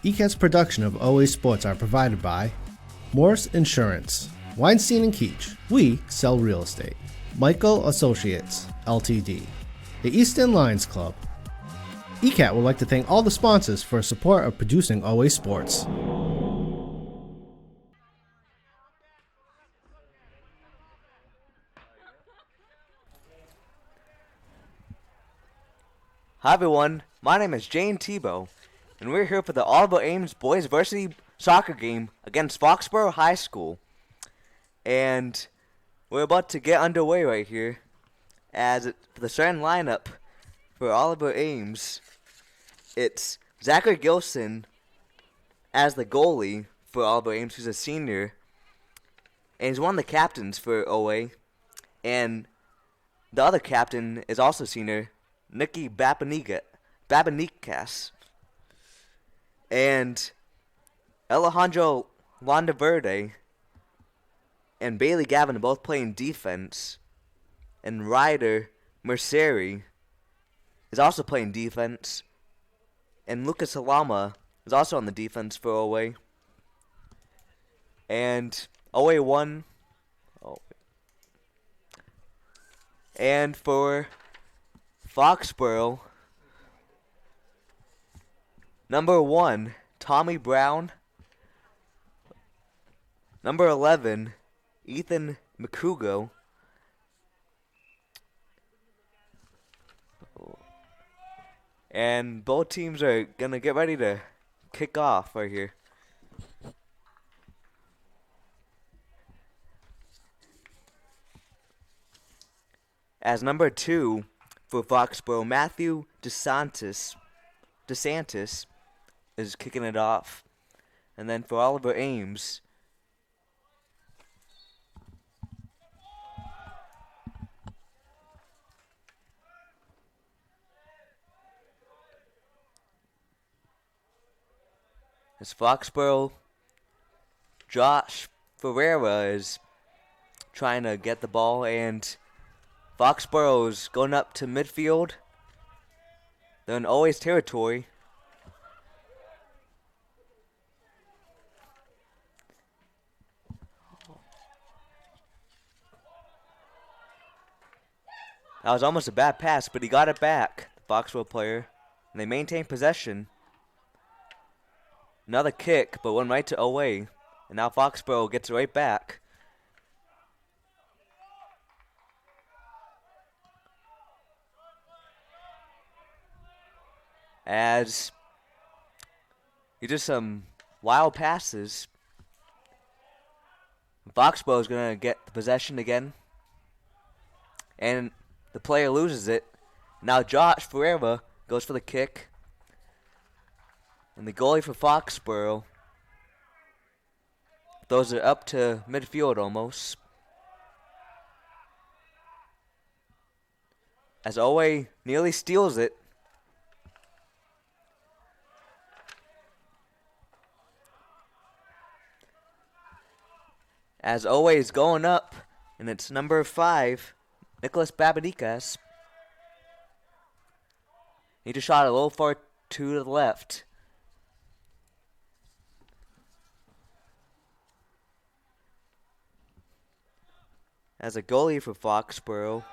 ECAT's production of OA Sports are provided by Morse Insurance, Weinstein and Keach, we sell real estate, Michael Associates, Ltd., the Easton Lions Club. ECAT would like to thank all the sponsors for support of producing OA Sports. Hi everyone, my name is Jane Tebow, and we're here for the Oliver Ames boys varsity soccer game against Foxboro High School. And we're about to get underway right here, as for the starting lineup for Oliver Ames, it's Zachary Gilson as the goalie for Oliver Ames, who's a senior, and he's one of the captains for OA, and the other captain is also senior, Nikki Babanikas, and Alejandro Landaverde and Bailey Gavin are both playing defense, and Ryder Merceri is also playing defense, and Lucas Salama is also on the defense for OA. And OA won. And for Foxboro, number 1, Tommy Brown. Number 11, Ethan McCugo. And both teams are going to get ready to kick off right here. As number 2 for Foxboro, Matthew DeSantis is kicking it off. And then for Oliver Ames, as Foxboro, Josh Ferreira is trying to get the ball, and Foxboro's going up to midfield. They're in OA's territory. That was almost a bad pass, but he got it back, the Foxboro player. And they maintain possession. Another kick, but went right to OA. And now Foxboro gets it right back. As he did some wild passes. Foxboro is going to get the possession again. And the player loses it. Now Josh Ferreira goes for the kick. And the goalie for Foxboro throws it up to midfield almost. As OA nearly steals it. As OA is going up, and it's number 5, Nicholas Babadikas. He just shot a little far to the left. As a goalie for Foxboro,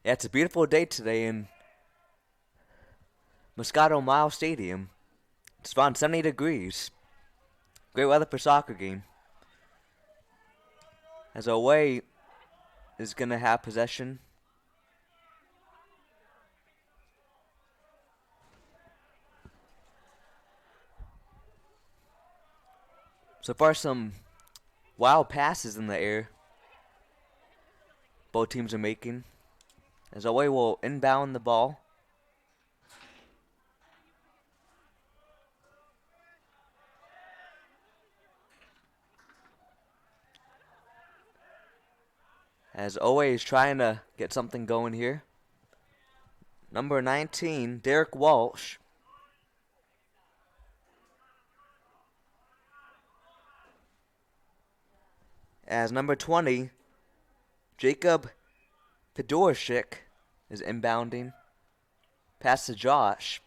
yeah, it's a beautiful day today in Muscato Stadium. It's around 70 degrees. Great weather for soccer game. As OA is going to have possession. So far, some wild passes in the air both teams are making. As OA will inbound the ball. As OA is trying to get something going here. Number 19, Derek Walsh. as number 20, Jacob Fedorchik is inbounding. Pass to Josh.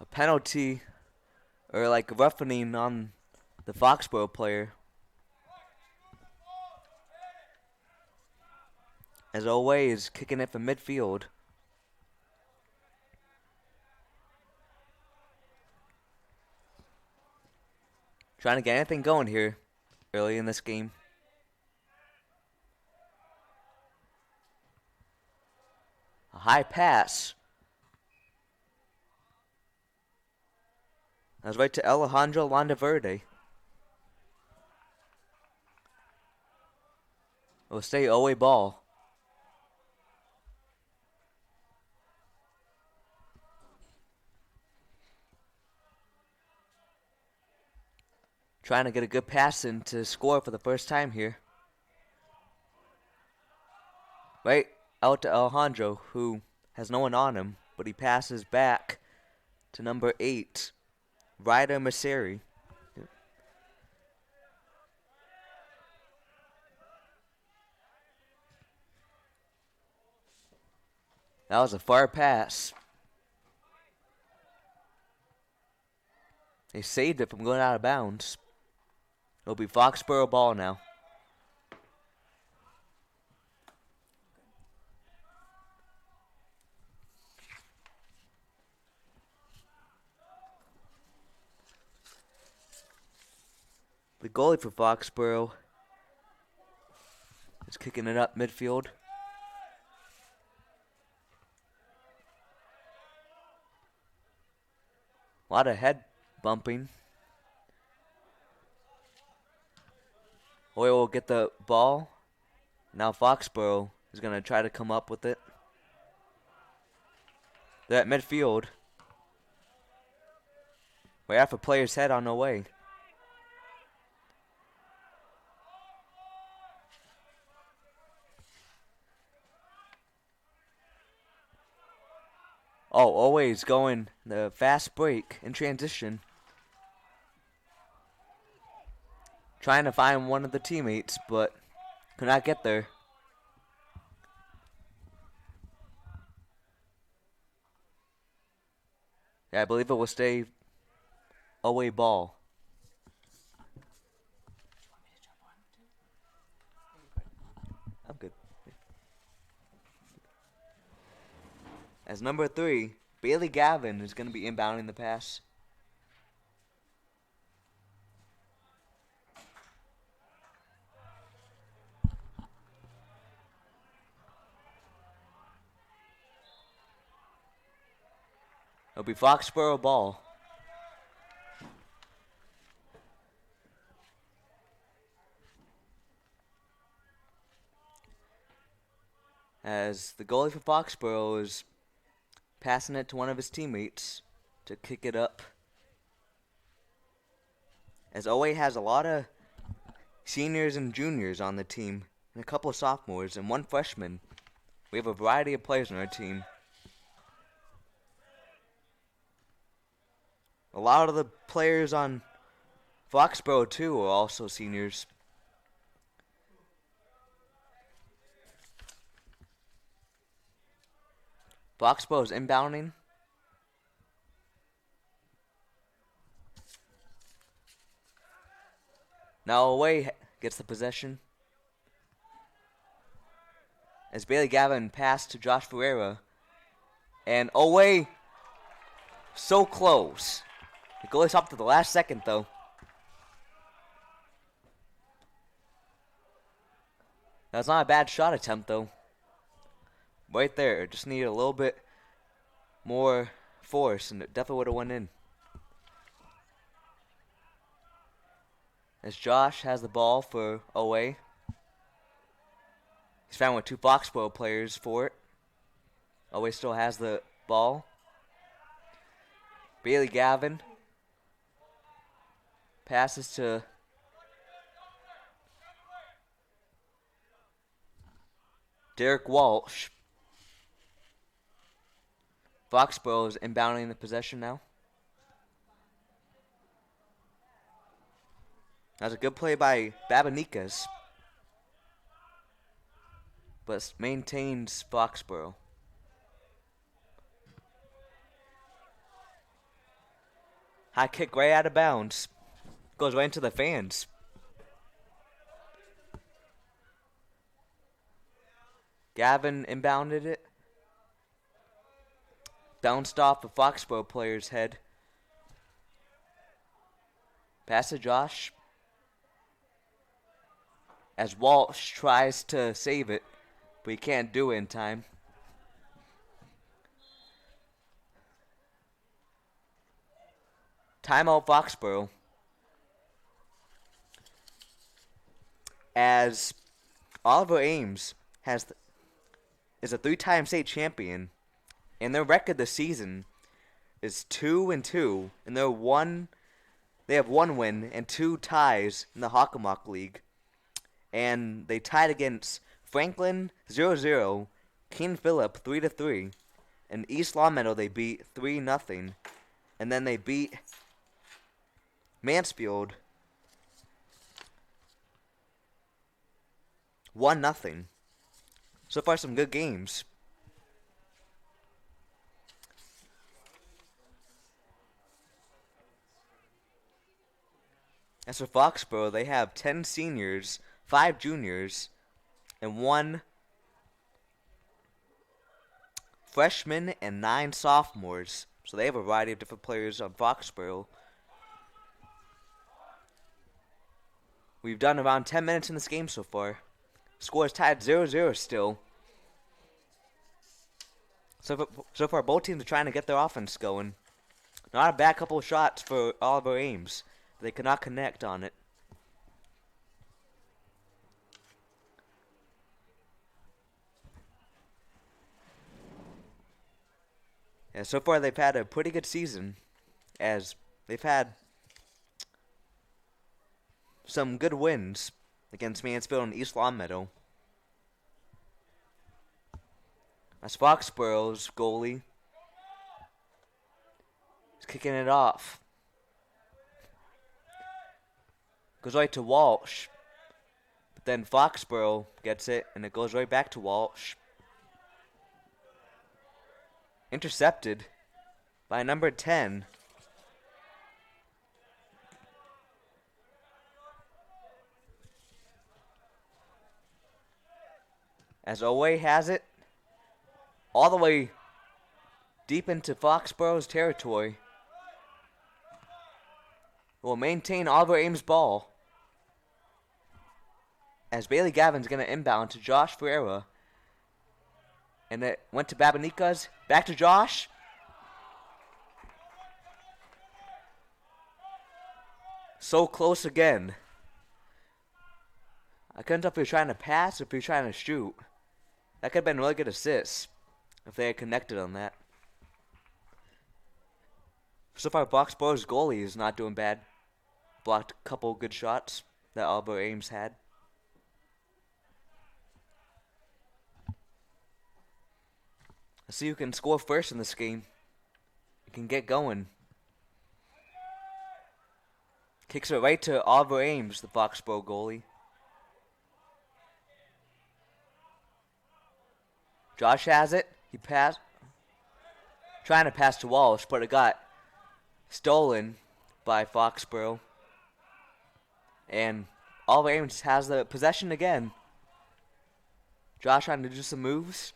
A penalty, or like roughening on the Foxboro player. As Oway is kicking it from midfield. Trying to get anything going here early in this game. A high pass. That was right to Alejandro Landaverde. It will stay Oway ball. Trying to get a good pass in to score for the first time here. Right out to Alejandro, who has no one on him, but he passes back to number 8, Ryder Maseri. That was a far pass. They saved it from going out of bounds. It'll be Foxboro ball now. The goalie for Foxboro is kicking it up midfield. A lot of head bumping. Hoyle will get the ball. Now Foxboro is going to try to come up with it. They're at midfield. Right off a player's head on the way. Oh, always going the fast break in transition. Trying to find one of the teammates, but could not get there. Yeah, I believe it will stay away ball. I'm good. As number 3, Bailey Gavin is going to be inbounding the pass. It'll be Foxboro ball. As the goalie for Foxboro is passing it to one of his teammates to kick it up. As OA has a lot of seniors and juniors on the team, and a couple of sophomores, and one freshman. We have a variety of players on our team. A lot of the players on Foxboro, too, are also seniors. Foxboro's inbounding. Now away gets the possession. As Bailey Gavin passed to Josh Ferreira. And away, so close. The goalie stopped at the last second, though. That's not a bad shot attempt, though. Right there, just needed a little bit more force, and it definitely would have went in. As Josh has the ball for OA. He's found with 2 Foxboro players for it. OA still has the ball. Bailey Gavin passes to Derek Walsh. Foxboro is inbounding the possession now. That was a good play by Babanikas, but maintains Foxboro. High kick right out of bounds. Goes right into the fans. Gavin inbounded it. Bounced off the Foxboro player's head. Pass to Josh. As Walsh tries to save it, but he can't do it in time. Timeout Foxboro. As Oliver Ames is a 3-time state champion, and their record this season is 2-2, and they have 1 win and 2 ties in the Hockomock League. And they tied against Franklin 0-0, King Philip 3-3, and East Longmeadow they beat 3-0, and then they beat Mansfield 1-0. So far, some good games. As for Foxborough, they have 10 seniors, 5 juniors, and 1 freshman and 9 sophomores. So they have a variety of different players on Foxborough. We've done around 10 minutes in this game so far. Score is tied 0-0 still. So far, both teams are trying to get their offense going. Not a bad couple of shots for Oliver Ames. They cannot connect on it. And so far, they've had a pretty good season, as they've had some good wins against Mansfield and East Longmeadow. As Foxborough's goalie is kicking it off. Goes right to Walsh. But then Foxborough gets it, and it goes right back to Walsh. Intercepted by number 10. As Owe has it, all the way deep into Foxborough's territory. Will maintain Oliver Ames' ball. As Bailey Gavin's going to inbound to Josh Ferreira. And it went to Babanikas. Back to Josh. So close again. I couldn't tell if he was trying to pass or if he was trying to shoot. That could have been a really good assist if they had connected on that. So far, Foxborough's goalie is not doing bad. Blocked a couple good shots that Oliver Ames had. Let's see who can score first in this game. You can get going. Kicks it right to Oliver Ames, the Foxborough goalie. Josh has it. He passed. Trying to pass to Walsh, but it got stolen by Foxborough. And Oliver Ames has the possession again. Josh trying to do some moves.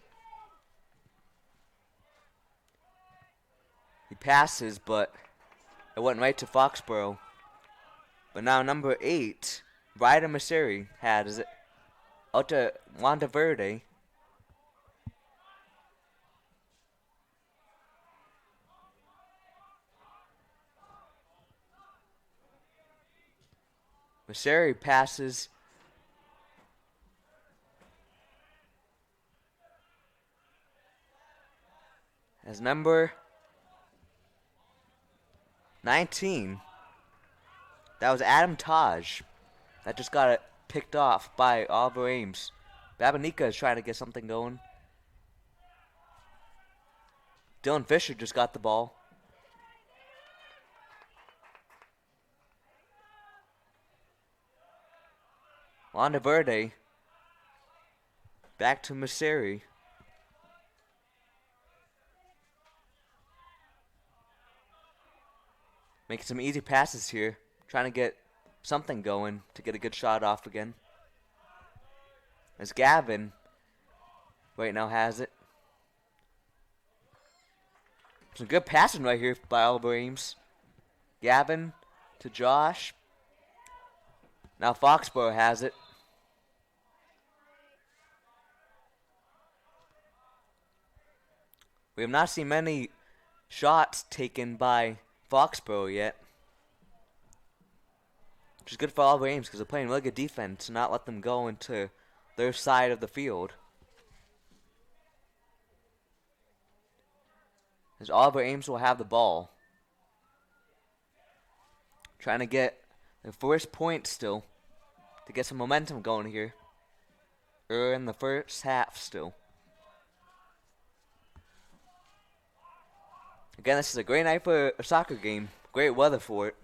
He passes, but it went right to Foxborough. But now number 8, Ryder Maseri, has it out to Wanda Verde. Maseri passes. As number 19. That was Adam Taj. That just got it picked off by Oliver Ames. Babanika is trying to get something going. Dylan Fisher just got the ball. Londa Verde. Back to Maseri. Making some easy passes here. Trying to get something going to get a good shot off again. As Gavin right now has it. Some good passing right here by Oliver Ames. Gavin to Josh. Now Foxboro has it. We have not seen many shots taken by Foxboro yet. Which is good for Oliver Ames because they're playing really good defense to not let them go into their side of the field. As Oliver Ames will have the ball. Trying to get the first point still to get some momentum going here. Or in the first half still. Again, this is a great night for a soccer game. Great weather for it.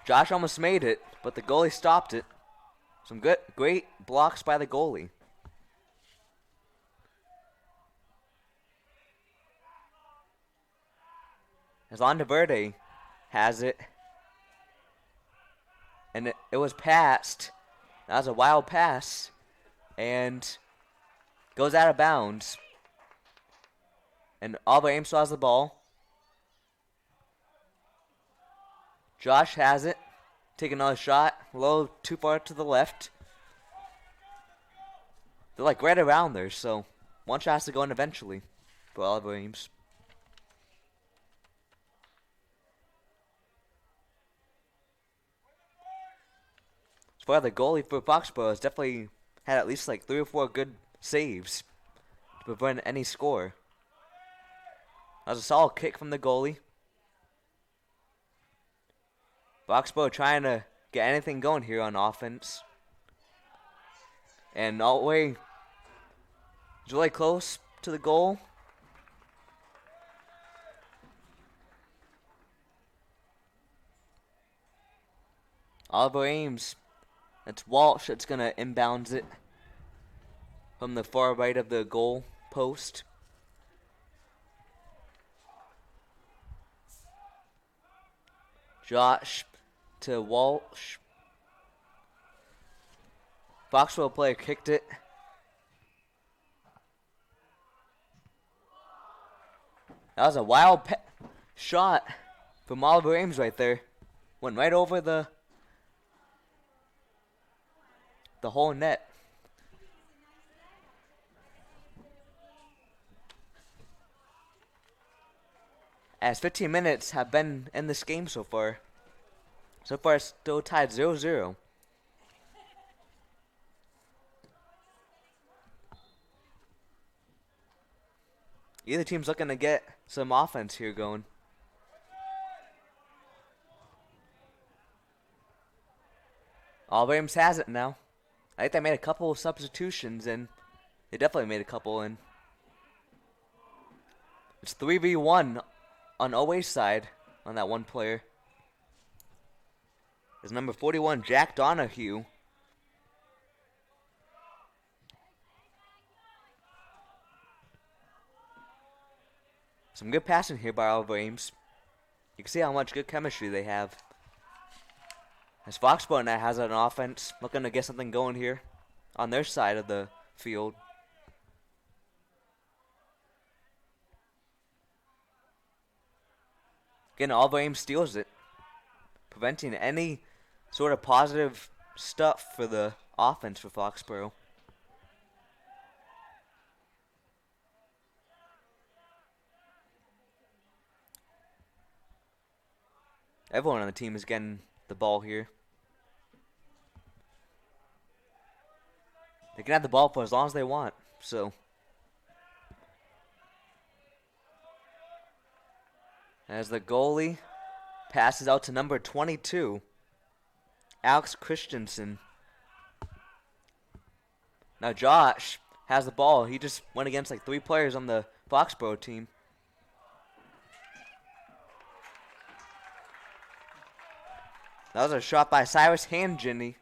Josh almost made it, but the goalie stopped it. Some great blocks by the goalie. As Londa Verde has it. And it was passed. That was a wild pass. And goes out of bounds. And Oliver Ames still has the ball. Josh has it. Take another shot. A little too far to the left. They're like right around there, so one shot has to go in eventually for Oliver Ames. As far as the goalie for Foxborough has definitely had at least like 3 or 4 good saves to prevent any score. That was a solid kick from the goalie. Foxborough trying to get anything going here on offense. And all the way, it's really close to the goal. Oliver Ames. It's Walsh that's going to inbounds it from the far right of the goal post. Josh to Walsh. Foxborough player kicked it. That was a wild shot from Oliver Ames right there. Went right over the whole net. As 15 minutes have been in this game so far. So far it's still tied 0-0. Either team's looking to get some offense here going. Oliver Ames has it now. I think they made a couple of substitutions, and they definitely made a couple in. It's 3v1 on Oway's side on that one player. Is number 41, Jack Donahue. Some good passing here by Oliver Ames. You can see how much good chemistry they have. As Foxborough now has an offense, looking to get something going here on their side of the field. Again, Oliver Ames steals it, preventing any sort of positive stuff for the offense for Foxborough. Everyone on the team is getting the ball here. They can have the ball for as long as they want, so. As the goalie passes out to number 22, Alex Christensen. Now Josh has the ball. He just went against like 3 players on the Foxboro team. That was a shot by Cyrus Hanginny.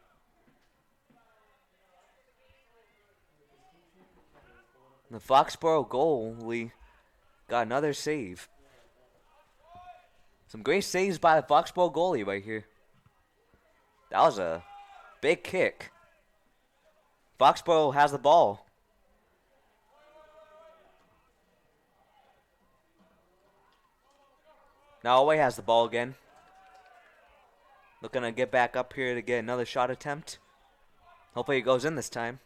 The Foxboro goalie got another save. Some great saves by the Foxboro goalie right here. That was a big kick. Foxboro has the ball. Now Away has the ball again. Looking to get back up here to get another shot attempt. Hopefully it goes in this time.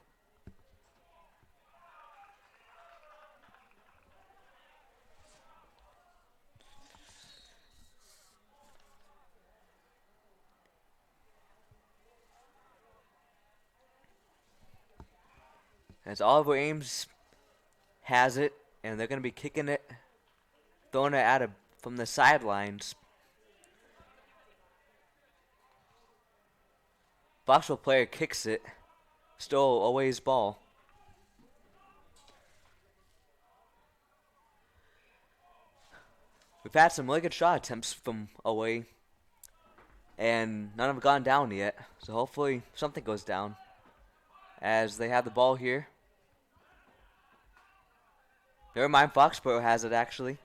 As Oliver Ames has it, and they're going to be kicking it, throwing it from the sidelines. Foxborough player kicks it, still Away's ball. We've had some really good shot attempts from Away, and none have gone down yet, so hopefully something goes down as they have the ball here. Never mind, Foxborough has it actually.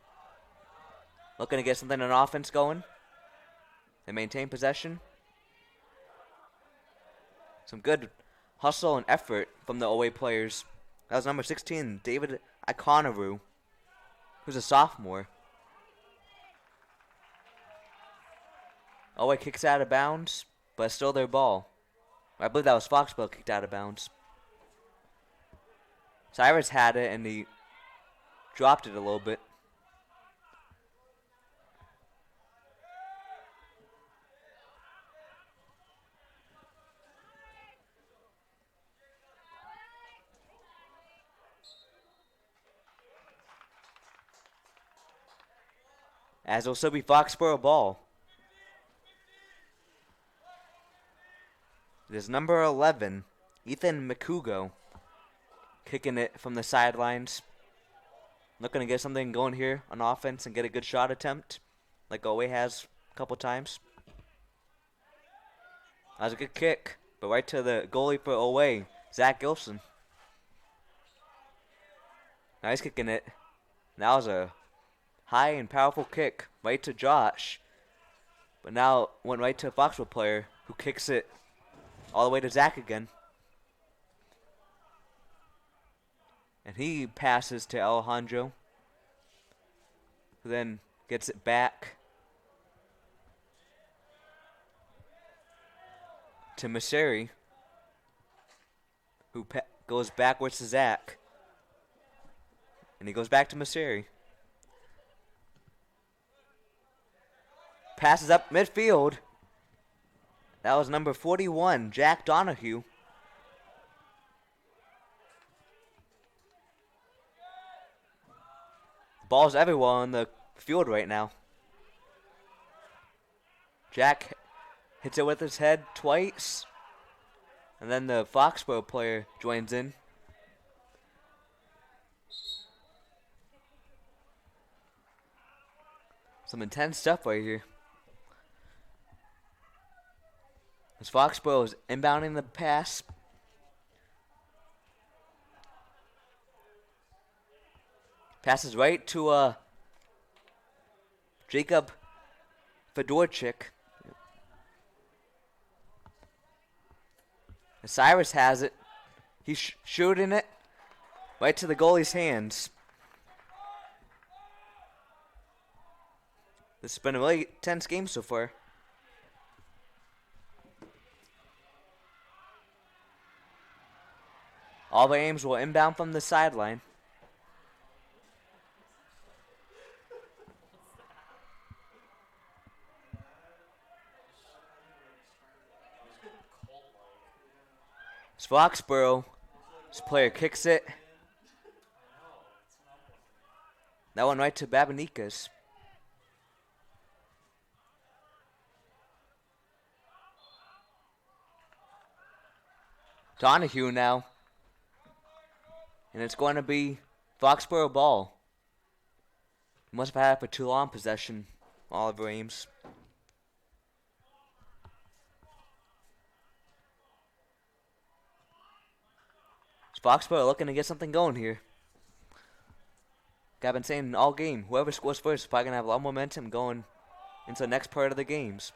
Looking to get something on offense going. They maintain possession. Some good hustle and effort from the Away players. That was number 16, David Ikonaru, who's a sophomore. Away kicks out of bounds, but it's still their ball. I believe that was Foxborough kicked out of bounds. Cyrus had it and he dropped it a little bit. As it'll still be Foxborough ball. It is number 11, Ethan McCugo, kicking it from the sidelines. Looking to get something going here on offense and get a good shot attempt, like Away has a couple times. That was a good kick, but right to the goalie for Away, Zach Gilson. Now he's kicking it. That was a high and powerful kick right to Josh, but now went right to a Foxborough player who kicks it all the way to Zach again. And he passes to Alejandro, who then gets it back to Maseri, who goes backwards to Zach. And he goes back to Maseri. Passes up midfield. That was number 41, Jack Donahue. Ball's everywhere on the field right now. Jack hits it with his head twice. And then the Foxborough player joins in. Some intense stuff right here. As Foxborough is inbounding the pass. Passes right to Jacob Fedorchik. And Cyrus has it. He's shooting it right to the goalie's hands. This has been a really tense game so far. All the Ames will inbound from the sideline. As Foxborough, this player kicks it. That one right to Babanikas. Donahue now And it's going to be Foxboro ball. Must have had it for too long possession, Oliver Ames. It's Foxboro looking to get something going here. Like I've been saying all game, whoever scores first is probably going to have a lot more momentum going into the next part of the games.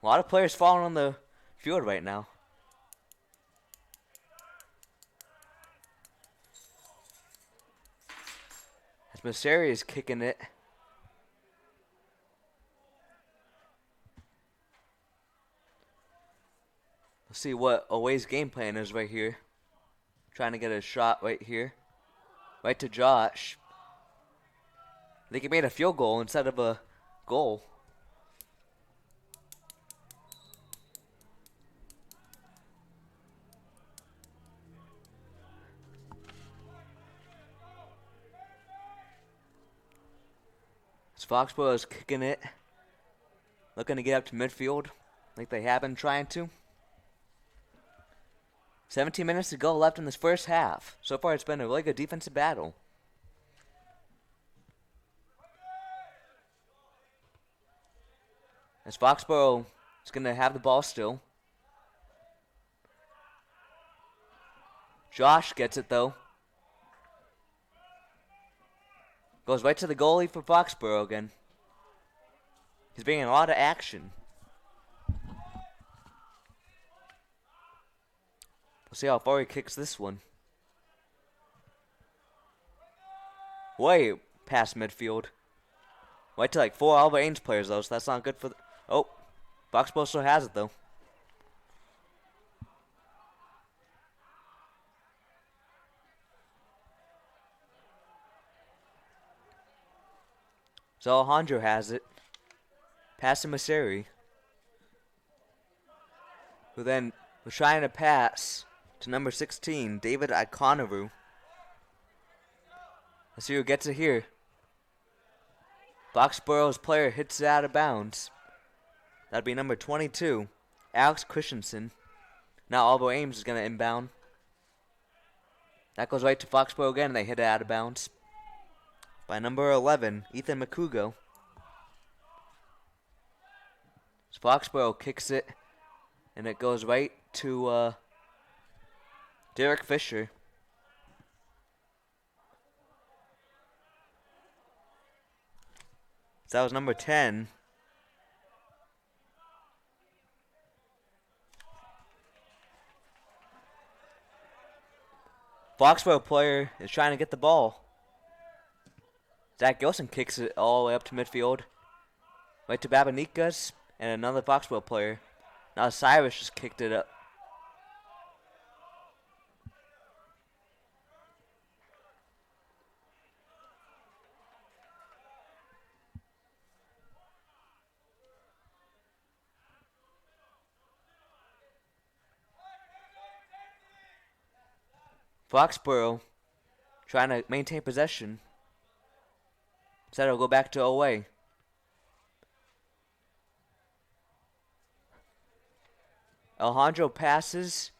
A lot of players falling on the field right now. As Messeri is kicking it. Let's see what Away's game plan is right here. Trying to get a shot right here. Right to Josh. I think he made a field goal instead of a goal. Foxboro is kicking it. Looking to get up to midfield like they have been trying to. 17 minutes to go left in this first half. So far it's been a really good defensive battle. As Foxboro is going to have the ball still. Josh gets it though. Goes right to the goalie for Foxboro again. He's bringing a lot of action. We'll see how far he kicks this one. Way past midfield. Right to like 4 Alba Ames players though, so that's not good for the... Oh, Foxboro still has it though. So Alejandro has it. Pass to Messeri. Who then was trying to pass to number 16, David Ikonaru. Let's see who gets it here. Foxboro's player hits it out of bounds. That'd be number 22, Alex Christensen. Now Alba Ames is going to inbound. That goes right to Foxboro again, and they hit it out of bounds. By number 11, Ethan Makugo. So Foxboro kicks it, and it goes right to Derek Fisher. So that was number 10. Foxboro player is trying to get the ball. Zach Gilson kicks it all the way up to midfield. Right to Babanikas and another Foxboro player. Now Cyrus just kicked it up. Foxboro trying to maintain possession. Instead it'll go back to away. Alejandro passes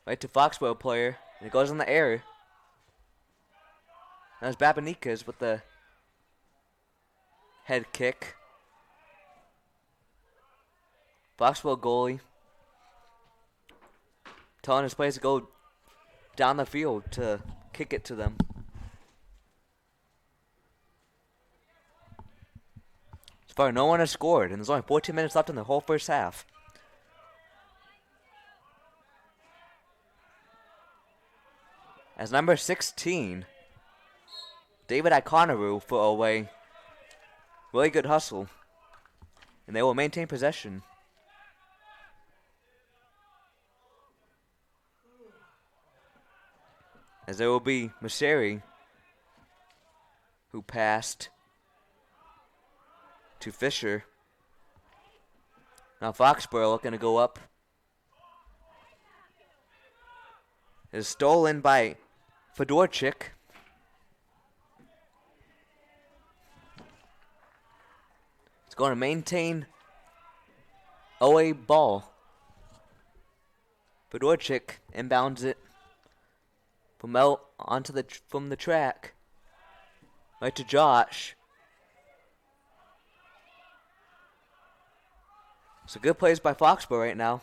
right to Foxboro player, and it goes in the air. That was Babanikas with the head kick. Foxboro goalie telling his players to go down the field to kick it to them. So far, no one has scored, and there's only 14 minutes left in the whole first half. As number 16, David Ikonaru for away. Really good hustle. And they will maintain possession. As there will be Messeri, who passed to Fisher. Now Foxboro looking to go up. It is stolen by Fedorchik. going to maintain OA ball. Fedorchik inbounds it from the track. Right to Josh. So good plays by Foxboro right now.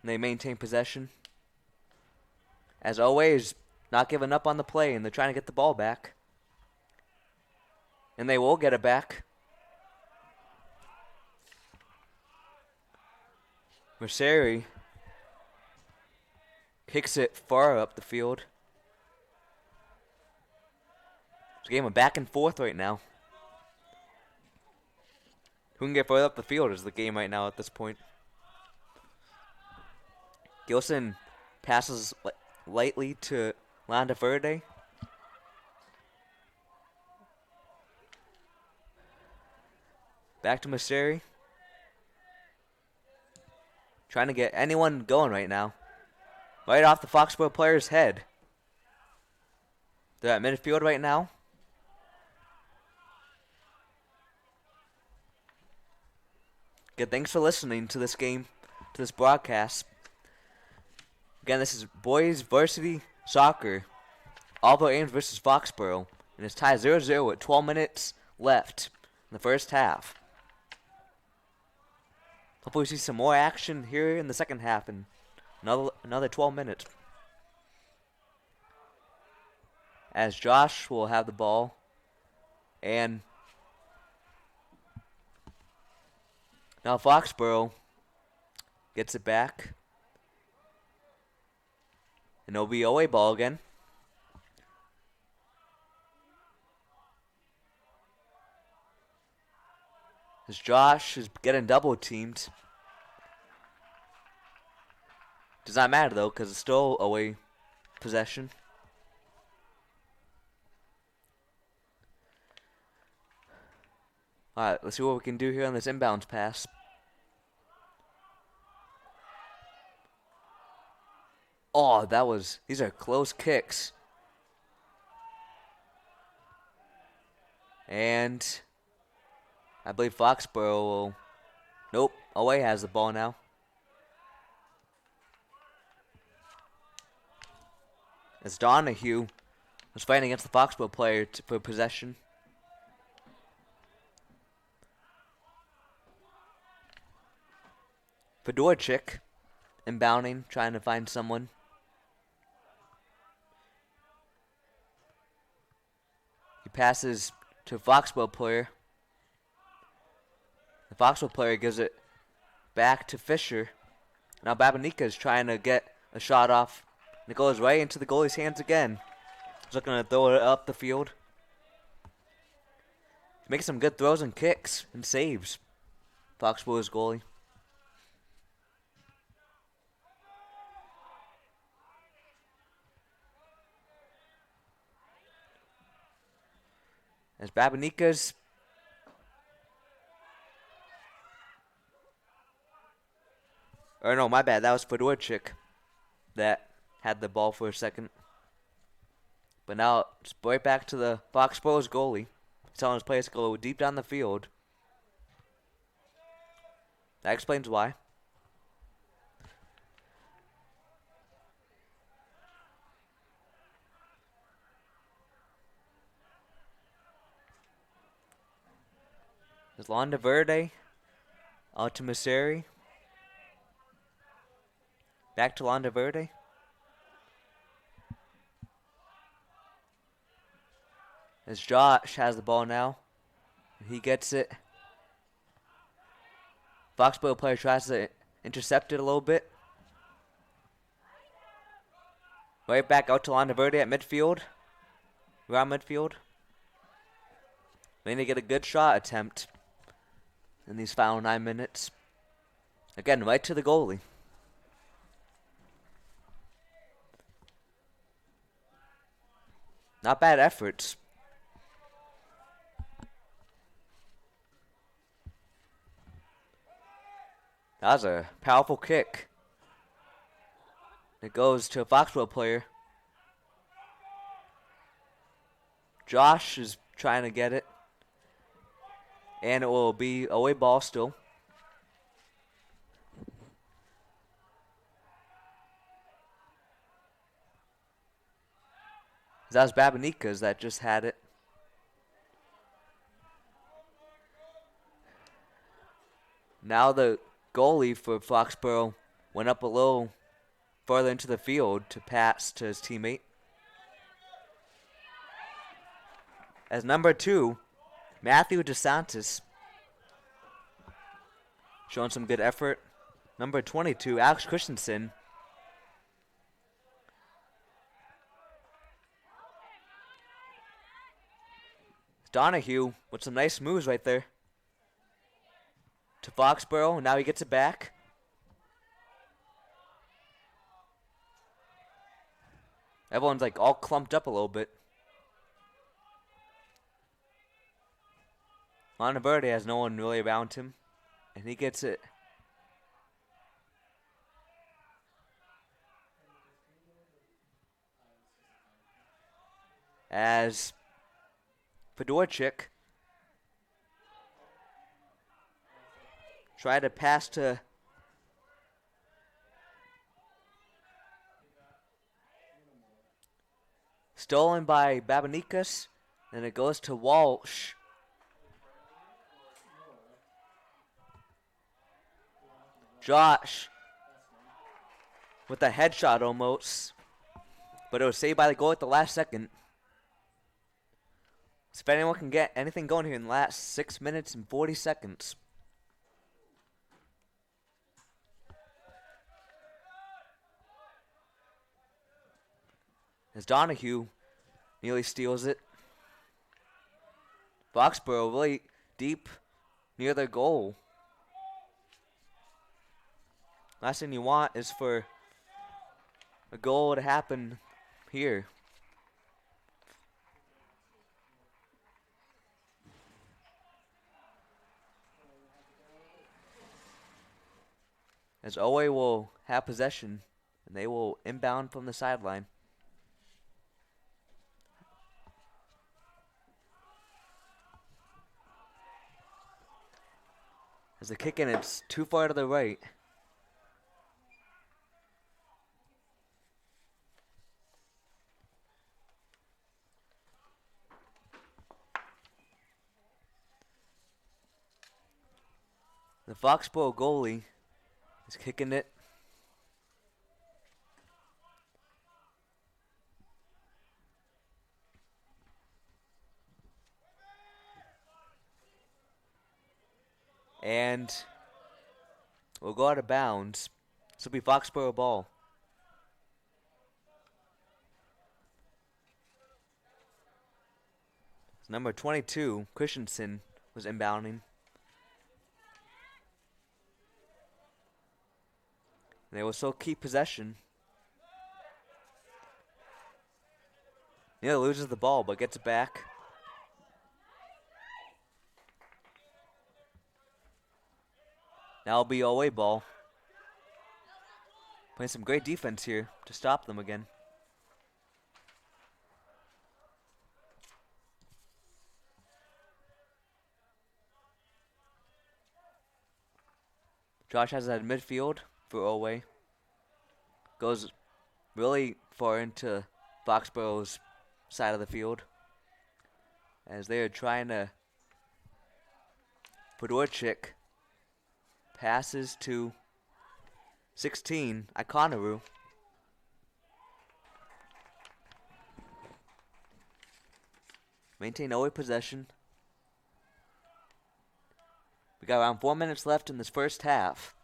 And they maintain possession. As always, not giving up on the play, and they're trying to get the ball back. And they will get it back. Merceri kicks it far up the field. It's a game of back and forth right now. Who can get further up the field is the game right now at this point. Gilson passes lightly to Landa Verde. Back to Merceri. Trying to get anyone going right now. Right off the Foxboro player's head. They're at midfield right now. Good, thanks for listening to this game, to this broadcast. Again, this is boys varsity soccer. Alvo Ames versus Foxboro. And it's tied 0-0 with 12 minutes left in the first half. Hopefully we see some more action here in the second half in another 12 minutes. As Josh will have the ball. And now Foxboro gets it back. And it'll be away ball again. As Josh is getting double teamed. Does not matter though, because it's still away possession. Alright, let's see what we can do here on this inbounds pass. Oh, these are close kicks. And I believe Foxboro will... Nope, away has the ball now. As Donahue was fighting against the Foxboro player for possession. Fedorchik inbounding, trying to find someone. He passes to a Foxboro player. The Foxboro player gives it back to Fisher. Now Babanika is trying to get a shot off. And it goes right into the goalie's hands again. He's looking to throw it up the field. He's making some good throws and kicks and saves. Foxboro's goalie. As Babanika's or no, my bad. That was Fedorchik that had the ball for a second. But now it's right back to the Foxboro's goalie. He's telling his players to go deep down the field. That explains why. There's Londa Verde. Out to Merceri. Back to Londa Verde. As Josh has the ball now. He gets it. Foxboro player tries to intercept it a little bit. Right back out to Londa Verde at midfield. Around midfield. They need to get a good shot attempt in these final 9 minutes. Again, right to the goalie. Not bad efforts. That was a powerful kick. It goes to a Foxboro player. Josh is trying to get it. And it will be away ball still. That was Babanikas that just had it. Now the goalie for Foxboro went up a little further into the field to pass to his teammate. As number 2, Matthew DeSantis, showing some good effort. Number 22, Alex Christensen. Donahue with some nice moves right there. To Foxboro, now he gets it back. Everyone's like all clumped up a little bit. Monteverde has no one really around him, and he gets it. As Fedorchik tried to pass to stolen by Babanikas, and it goes to Walsh. Josh with a headshot almost, but it was saved by the goal at the last second. So if anyone can get anything going here in the last 6 minutes and 40 seconds. As Donahue nearly steals it. Foxboro really deep near their goal. Last thing you want is for a goal to happen here. As OA will have possession, and they will inbound from the sideline. As the kick in, it's too far to the right. The Foxboro goalie is kicking it. And we'll go out of bounds. This will be Foxboro ball. Number 22, Christensen, was inbounding. And they will still keep possession. Neil loses the ball, but gets it back. Now it'll be away ball. Playing some great defense here to stop them again. Josh has it at midfield for away. Goes really far into Foxboro's side of the field as they are trying to Fedorchik passes to 16, Ikonaru. Maintain away possession. We got around 4 minutes left in this first half.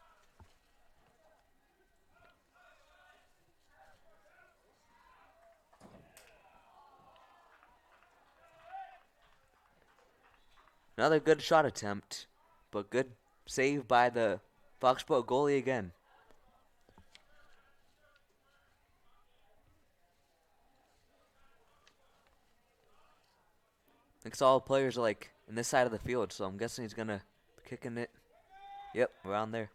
Another good shot attempt, but good save by the Foxboro goalie again. I think all the players are like in this side of the field, so I'm guessing he's gonna be kicking it. Yep, around there.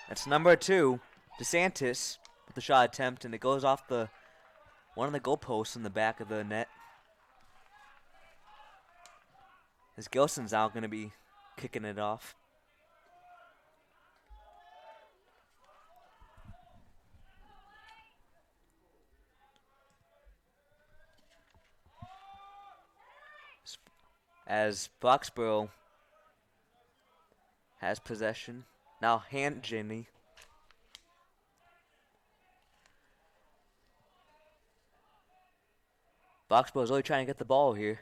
That's number 2, DeSantis, with the shot attempt, and it goes off the one of the goalposts in the back of the net. As Gilson's now going to be kicking it off. As Foxboro has possession. Now hand Jenny. Foxboro's really trying to get the ball here.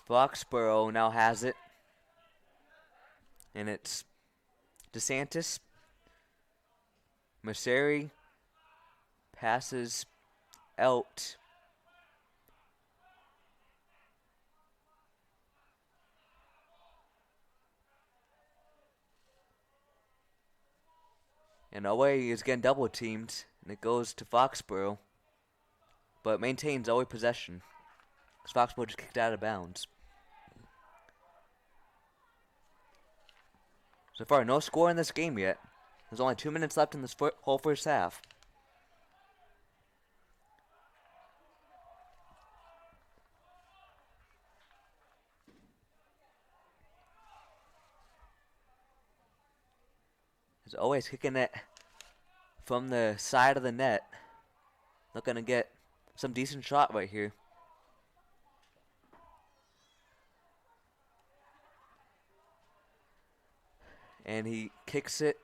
Foxboro now has it. And it's DeSantis. Merceri passes out. And away is getting double teamed, and it goes to Foxboro. But it maintains away possession. Because Foxboro just kicked out of bounds. So far, no score in this game yet. There's only 2 minutes left in this whole first half. As always kicking it from the side of the net. Looking to get some decent shot right here. And he kicks it.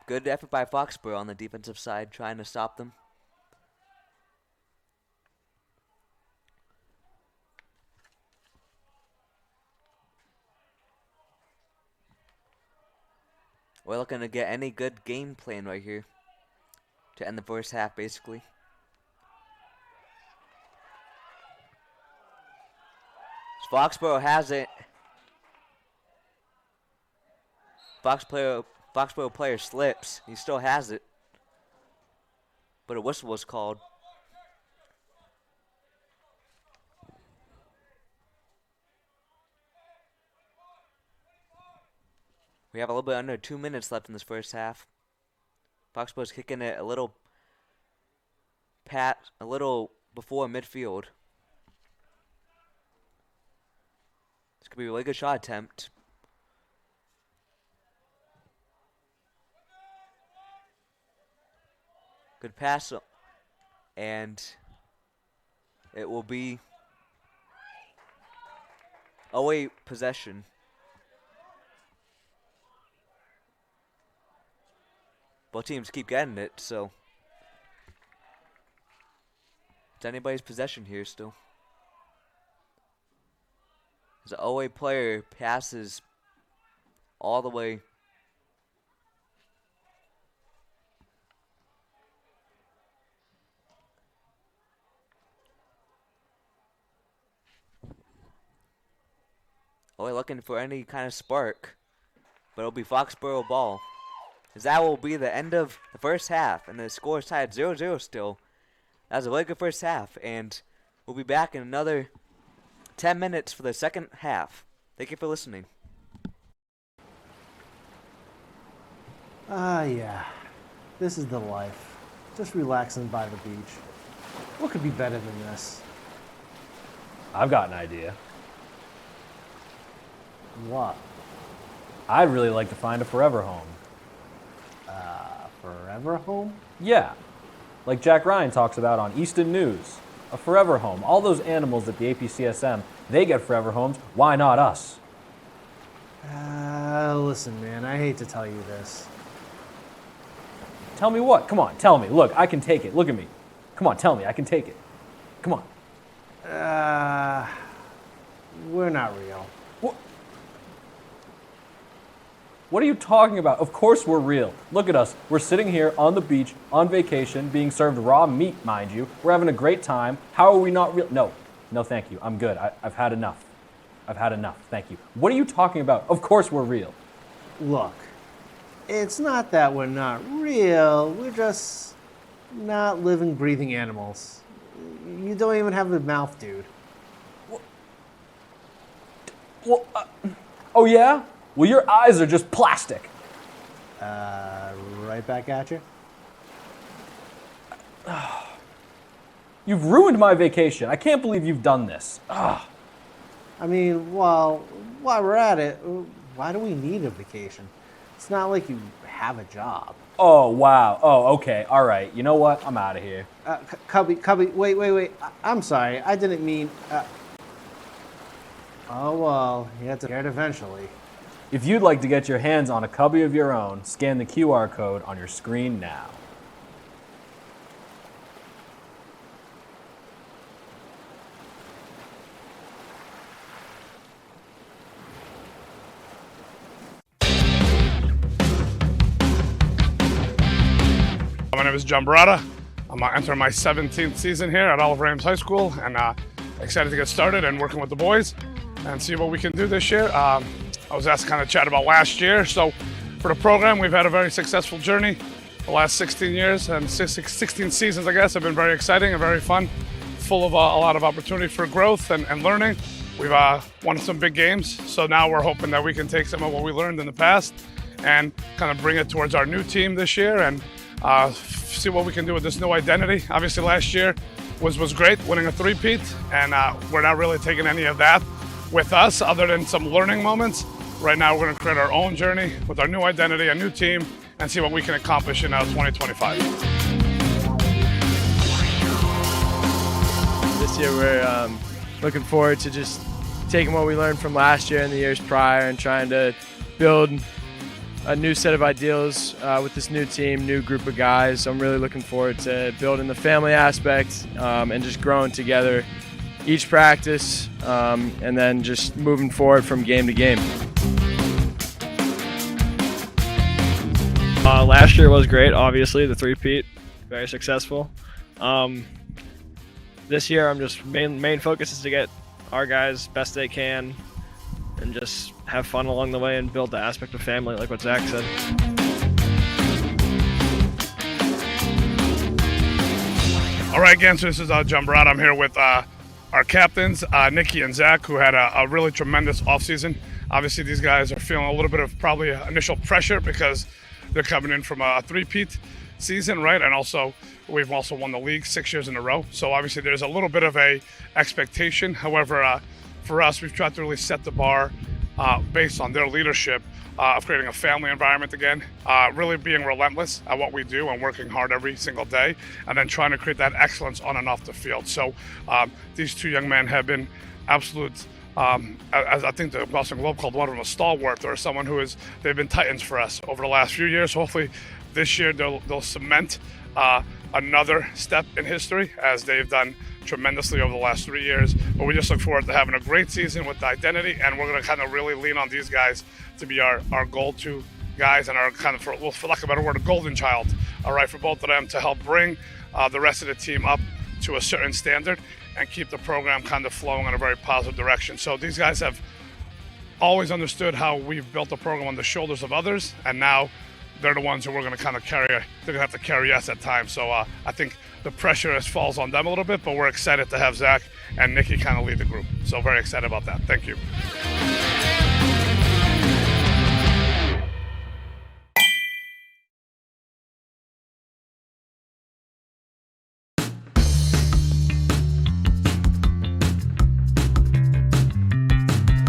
Good effort by Foxborough on the defensive side, trying to stop them. We're looking to get any good game plan right here to end the first half, basically. Foxborough has it. Foxborough player slips. He still has it. But a whistle was called. We have a little bit under 2 minutes left in this first half. Foxborough's kicking it a little before midfield. This could be a really good shot attempt. Good pass, and it will be away possession. Both teams keep getting it, so it's anybody's possession here still. The away player passes all the way. Away looking for any kind of spark, but it'll be Foxborough ball. As that will be the end of the first half, and the score is tied 0-0 still. That was a really good first half, and we'll be back in another 10 minutes for the second half. Thank you for listening. Yeah. This is the life. Just relaxing by the beach. What could be better than this? I've got an idea. What? I'd really like to find a forever home. Forever home? Yeah, like Jack Ryan talks about on Easton News. A forever home. All those animals at the APCSM, they get forever homes. Why not us? Listen, man, I hate to tell you this. Tell me what? Come on, tell me. Look, I can take it. Look at me. Come on, tell me. I can take it. Come on. We're not real. What are you talking about? Of course we're real. Look at us. We're sitting here on the beach, on vacation, being served raw meat, mind you. We're having a great time. How are we not real? No, thank you. I'm good. I've had enough. I've had enough. Thank you. What are you talking about? Of course we're real. Look, It's not that we're not real. We're just not living, breathing animals. You don't even have a mouth, dude. Well, oh yeah? Well, your eyes are just plastic. Right back at you. You've ruined my vacation. I can't believe you've done this. I mean, while we're at it, why do we need a vacation? It's not like you have a job. Oh, wow. Oh, okay. All right. You know what? I'm out of here. Cubby, wait. I'm sorry. I didn't mean... Oh, well, you have to get it eventually. If you'd like to get your hands on a cubby of your own, scan the QR code on your screen now. My name is John Barata. I'm entering my 17th season here at Oliver Ames High School, and excited to get started and working with the boys and see what we can do this year. I was asked to kind of chat about last year. So for the program, we've had a very successful journey. The last 16 years and 16 seasons, I guess, have been very exciting and very fun, full of a lot of opportunity for growth and learning. We've won some big games, so now we're hoping that we can take some of what we learned in the past and kind of bring it towards our new team this year and see what we can do with this new identity. Obviously, last year was great, winning a three-peat, and we're not really taking any of that with us other than some learning moments. Right now, we're going to create our own journey with our new identity, a new team, and see what we can accomplish in 2025. This year, we're looking forward to just taking what we learned from last year and the years prior and trying to build a new set of ideals with this new team, new group of guys. I'm really looking forward to building the family aspect and just growing together each practice and then just moving forward from game to game. Last year was great, obviously, the three-peat, very successful. This year, I'm just main focus is to get our guys best they can and just have fun along the way and build the aspect of family, like what Zach said. All right, again, so this is John Barata. I'm here with our captains, Nikki and Zach, who had a really tremendous offseason. Obviously, these guys are feeling a little bit of probably initial pressure because they're coming in from a three-peat season, right? And also, we've also won the league 6 years in a row. So obviously, there's a little bit of a expectation. However, for us, we've tried to really set the bar based on their leadership of creating a family environment again, really being relentless at what we do and working hard every single day, and then trying to create that excellence on and off the field. So these two young men have been absolute, as I think the Boston Globe called one of them a stalwart, or someone they've been titans for us over the last few years. Hopefully this year they'll cement another step in history, as they've done tremendously over the last 3 years. But we just look forward to having a great season with the identity, and we're going to kind of really lean on these guys to be our go-to guys and our kind of, for lack of a better word, a golden child, all right, for both of them to help bring the rest of the team up to a certain standard and keep the program kind of flowing in a very positive direction. So these guys have always understood how we've built the program on the shoulders of others, and now they're the ones who we're going to kind of carry. They're going to have to carry us at times. So I think the pressure falls on them a little bit, but we're excited to have Zach and Nikki kind of lead the group. So very excited about that. Thank you.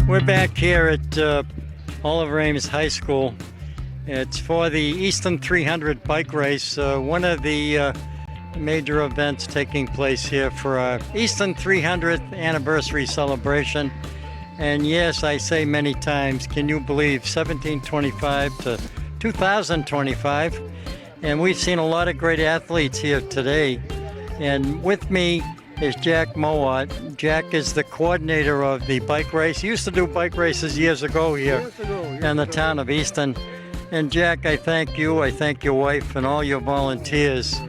We're back here at Oliver Ames High School. It's for the Easton 300 bike race, one of the major events taking place here for our Easton 300th anniversary celebration. And yes, I say many times, can you believe 1725 to 2025? And we've seen a lot of great athletes here today. And with me is Jack Mowat. Jack is the coordinator of the bike race. He used to do bike races years ago here in the town of Easton. And Jack, I thank you, I thank your wife and all your volunteers.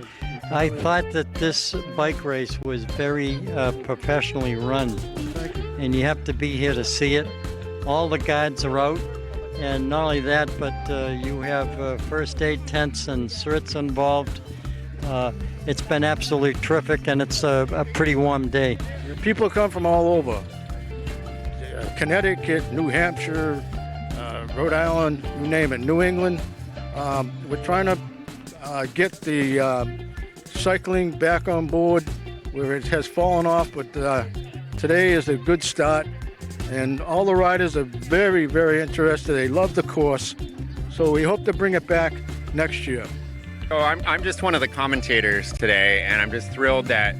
I thought that this bike race was very professionally run. And you have to be here to see it. All the guides are out. And not only that, but you have first aid tents and certs involved. It's been absolutely terrific, and it's a pretty warm day. People come from all over. Connecticut, New Hampshire, Rhode Island, you name it, New England. We're trying to get the cycling back on board where it has fallen off, but today is a good start. And all the riders are very, very interested. They love the course. So we hope to bring it back next year. So I'm just one of the commentators today, and I'm just thrilled that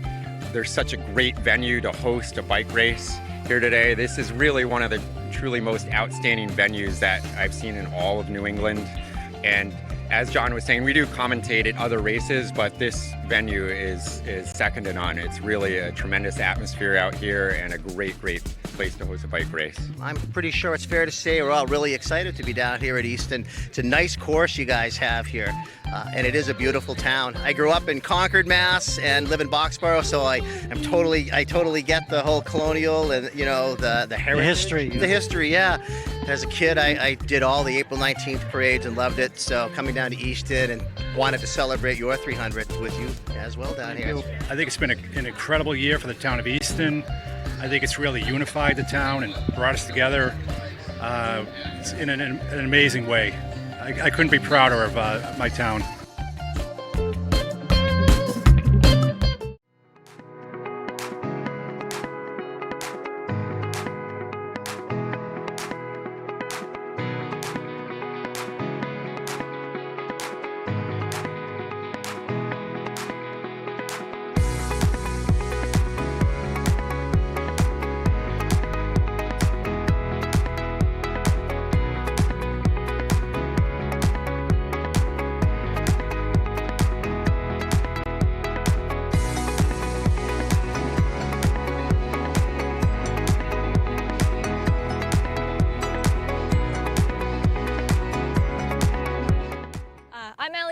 there's such a great venue to host a bike race here today. This is really one of the truly most outstanding venues that I've seen in all of New England. And as John was saying, we do commentate at other races, but this venue is second to none. It's really a tremendous atmosphere out here and a great, great place to host a bike race. I'm pretty sure it's fair to say we're all really excited to be down here at Easton. It's a nice course you guys have here, and it is a beautiful town. I grew up in Concord, Mass, and live in Foxboro, so I totally get the whole colonial and the heritage, the history. Yeah. As a kid, I did all the April 19th parades and loved it. So coming down to Easton and wanted to celebrate your 300th with you as well down here. I think it's been an incredible year for the town of Easton. I think it's really unified the town and brought us together in an amazing way. I couldn't be prouder of my town.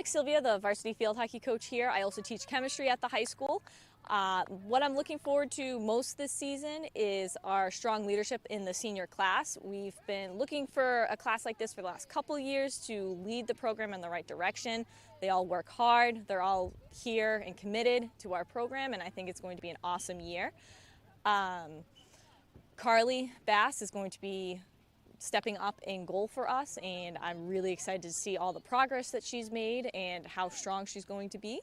Sylvia, the varsity field hockey coach here. I also teach chemistry at the high school. What I'm looking forward to most this season is our strong leadership in the senior class. We've been looking for a class like this for the last couple years to lead the program in the right direction. They all work hard. They're all here and committed to our program, and I think it's going to be an awesome year. Carly Bass is going to be stepping up in goal for us, and I'm really excited to see all the progress that she's made and how strong she's going to be.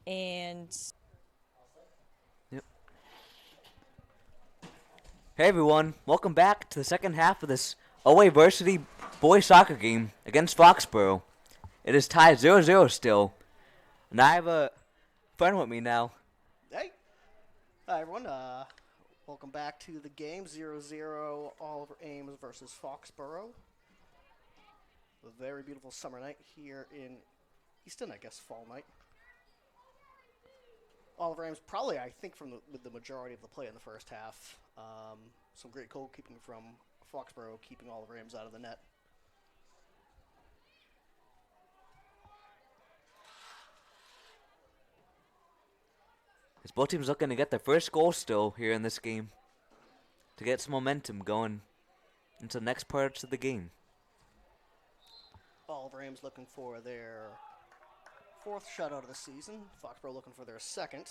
And yep. Hey everyone, welcome back to the second half of this OA Varsity boys soccer game against Foxboro. It is tied 0-0 still, and I have a friend with me now. Hey, hi everyone. Welcome back to the game, 0-0, Oliver Ames versus Foxboro. A very beautiful summer night here in Easton, I guess fall night. Oliver Ames probably, I think, with the majority of the play in the first half. Some great goalkeeping from Foxboro, keeping Oliver Ames out of the net. As both teams looking to get their first goal still here in this game to get some momentum going into the next parts of the game. Oliver Ames looking for their fourth shutout of the season. Foxboro looking for their second.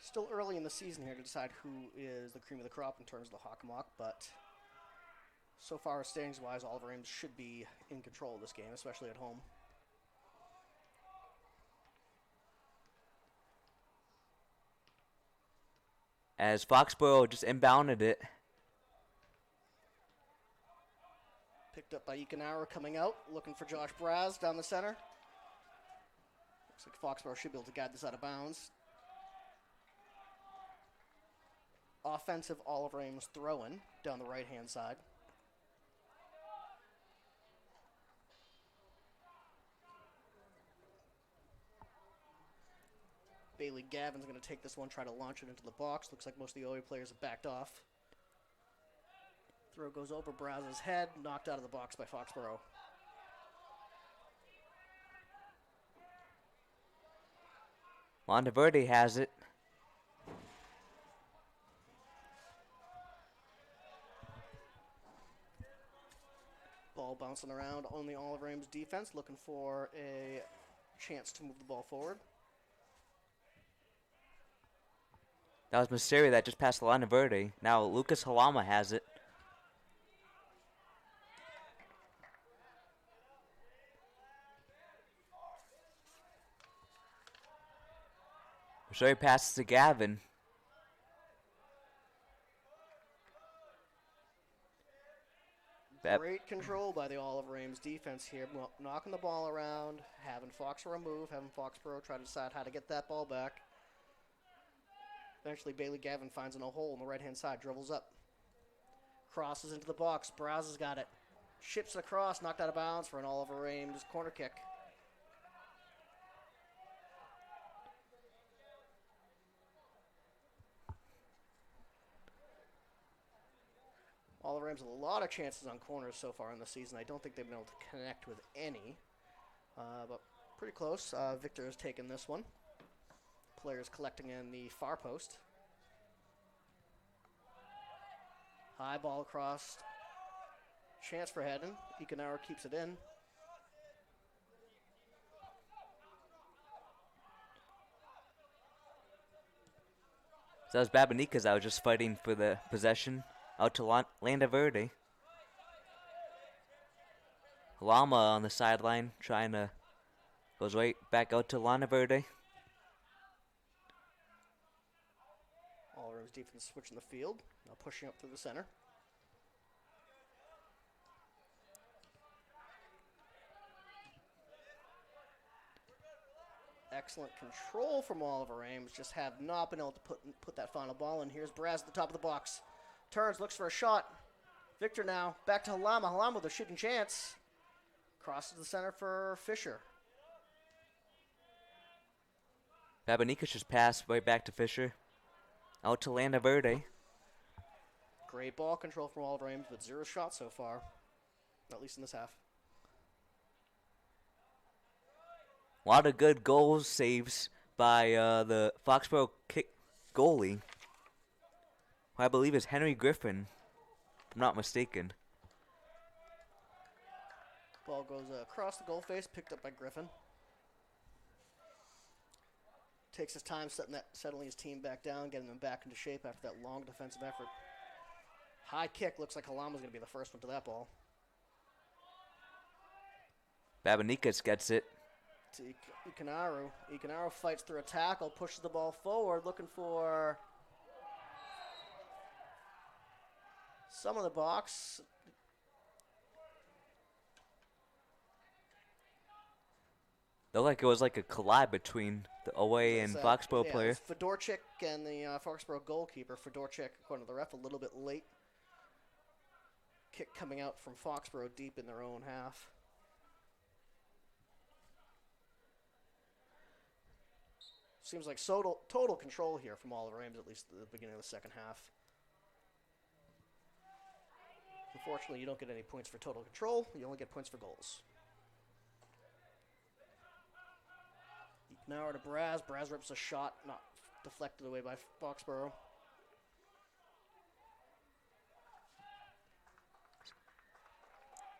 Still early in the season here to decide who is the cream of the crop in terms of the Hawk-Mock, but so far, standings-wise, Oliver Ames should be in control of this game, especially at home. As Foxboro just inbounded it. Picked up by Ekanara coming out, looking for Josh Braz down the center. Looks like Foxboro should be able to guide this out of bounds. Offensive Oliver Ames throw-in down the right-hand side. Bailey Gavin's going to take this one, try to launch it into the box. Looks like most of the OA players have backed off. Throw goes over Braz's head, knocked out of the box by Foxboro. Monteverde has it. Ball bouncing around on the Oliver Ames defense, looking for a chance to move the ball forward. That was Messeri that just passed the line of Verde. Now Lucas Halama has it. Messeri passes to Gavin. Great control by the Oliver Ames defense here, knocking the ball around, having Foxborough move, having Foxborough try to decide how to get that ball back. Eventually, Bailey Gavin finds a hole on the right-hand side, dribbles up, crosses into the box. Braz has got it, ships it across, knocked out of bounds for an Oliver Ames corner kick. Oliver Ames with a lot of chances on corners so far in the season. I don't think they've been able to connect with any, but pretty close. Victor has taken this one. Players collecting in the far post. High ball across. Chance for Hedden. Ekenauer keeps it in. So that was Babanikas that was just fighting for the possession. Out to Landa Verde. Lama on the sideline trying to goes right back out to Landa Verde. Oliver Ames defense switching the field. Now pushing up through the center. Excellent control from Oliver Ames. Just have not been able to put that final ball in. Here's Braz at the top of the box. Turns, looks for a shot. Victor now, back to Halama. Halama with a shooting chance. Crosses the center for Fisher. Babanikas just passed right back to Fisher. Out to Landa Verde. Great ball control from Oliver Ames, but 0 shots so far. At least in this half. A lot of good goals saves by the Foxborough kick goalie. I believe is Henry Griffin, if I'm not mistaken. Ball goes across the goal face, picked up by Griffin. Takes his time settling his team back down, getting them back into shape after that long defensive effort. High kick, looks like Halama's going to be the first one to that ball. Babanikas gets it. To Ekenauer. Ekenauer fights through a tackle, pushes the ball forward, looking for some of the box. Looked like it was like a collide between the away and Foxborough player. Fedorchik and the Foxborough goalkeeper. Fedorchik, according to the ref, a little bit late. Kick coming out from Foxborough deep in their own half. Seems like total control here from Oliver Ames, at least at the beginning of the second half. Unfortunately, you don't get any points for total control. You only get points for goals. Now to Braz. Braz rips a shot, not deflected away by Foxborough.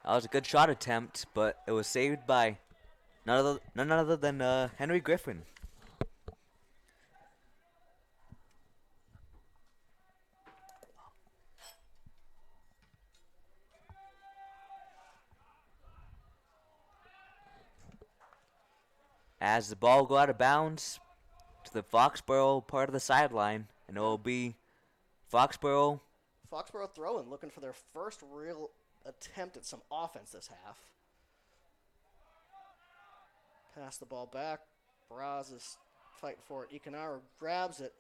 That was a good shot attempt, but it was saved by none other than Henry Griffin. As the ball go out of bounds to the Foxborough part of the sideline, and it will be Foxborough. Foxborough throwing, looking for their first real attempt at some offense this half. Pass the ball back. Braz is fighting for it. Ekenauer grabs it.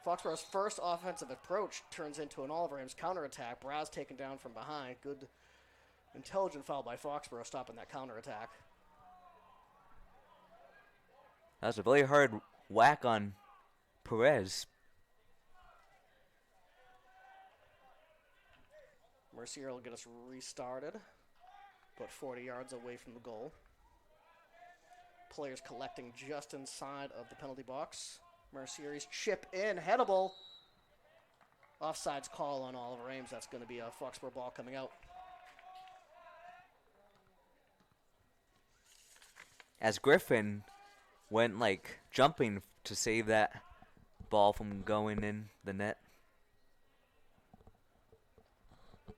Foxborough's first offensive approach turns into an Oliver Ames counterattack. Braz taken down from behind. Good, intelligent foul by Foxborough stopping that counterattack. That was a really hard whack on Perez. Mercier will get us restarted, about 40 yards away from the goal. Players collecting just inside of the penalty box. Mercier's chip in, headable. Offsides call on Oliver Ames. That's going to be a Foxborough ball coming out. as Griffin went like jumping to save that ball from going in the net. A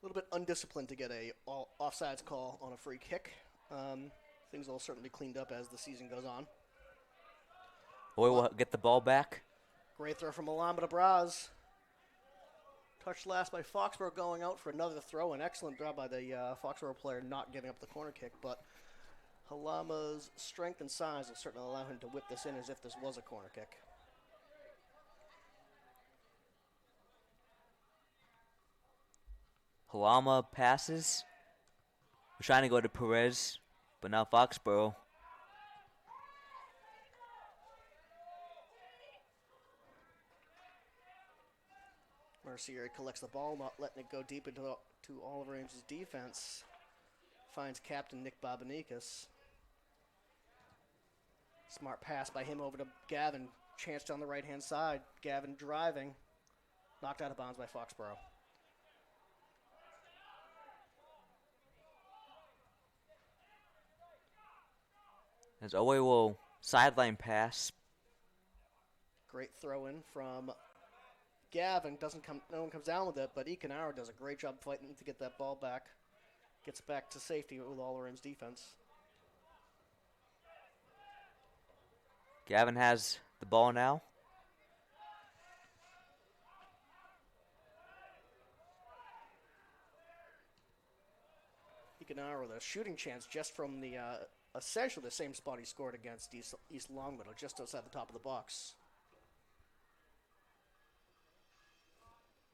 little bit undisciplined to get a offsides call on a free kick. Things will certainly be cleaned up as the season goes on. Boy will get the ball back. Great throw from Alama to Braz. Touched last by Foxboro going out for another throw. An excellent job by the Foxboro player not giving up the corner kick, but Halama's strength and size will certainly allow him to whip this in as if this was a corner kick. Halama passes. We're trying to go to Perez, but now Foxboro. Mercier collects the ball, not letting it go deep into Oliver Ames' defense. Finds captain Nick Babanicas. Smart pass by him over to Gavin. Chance down the right-hand side. Gavin driving. Knocked out of bounds by Foxboro. As Owe will sideline pass. Great throw in from Gavin. No one comes down with it, but Ekanara does a great job fighting to get that ball back. Gets back to safety with Oliver Ames' defense. Gavin has the ball now. Ekanara with a shooting chance just from the essentially the same spot he scored against East Longmeadow, just outside the top of the box.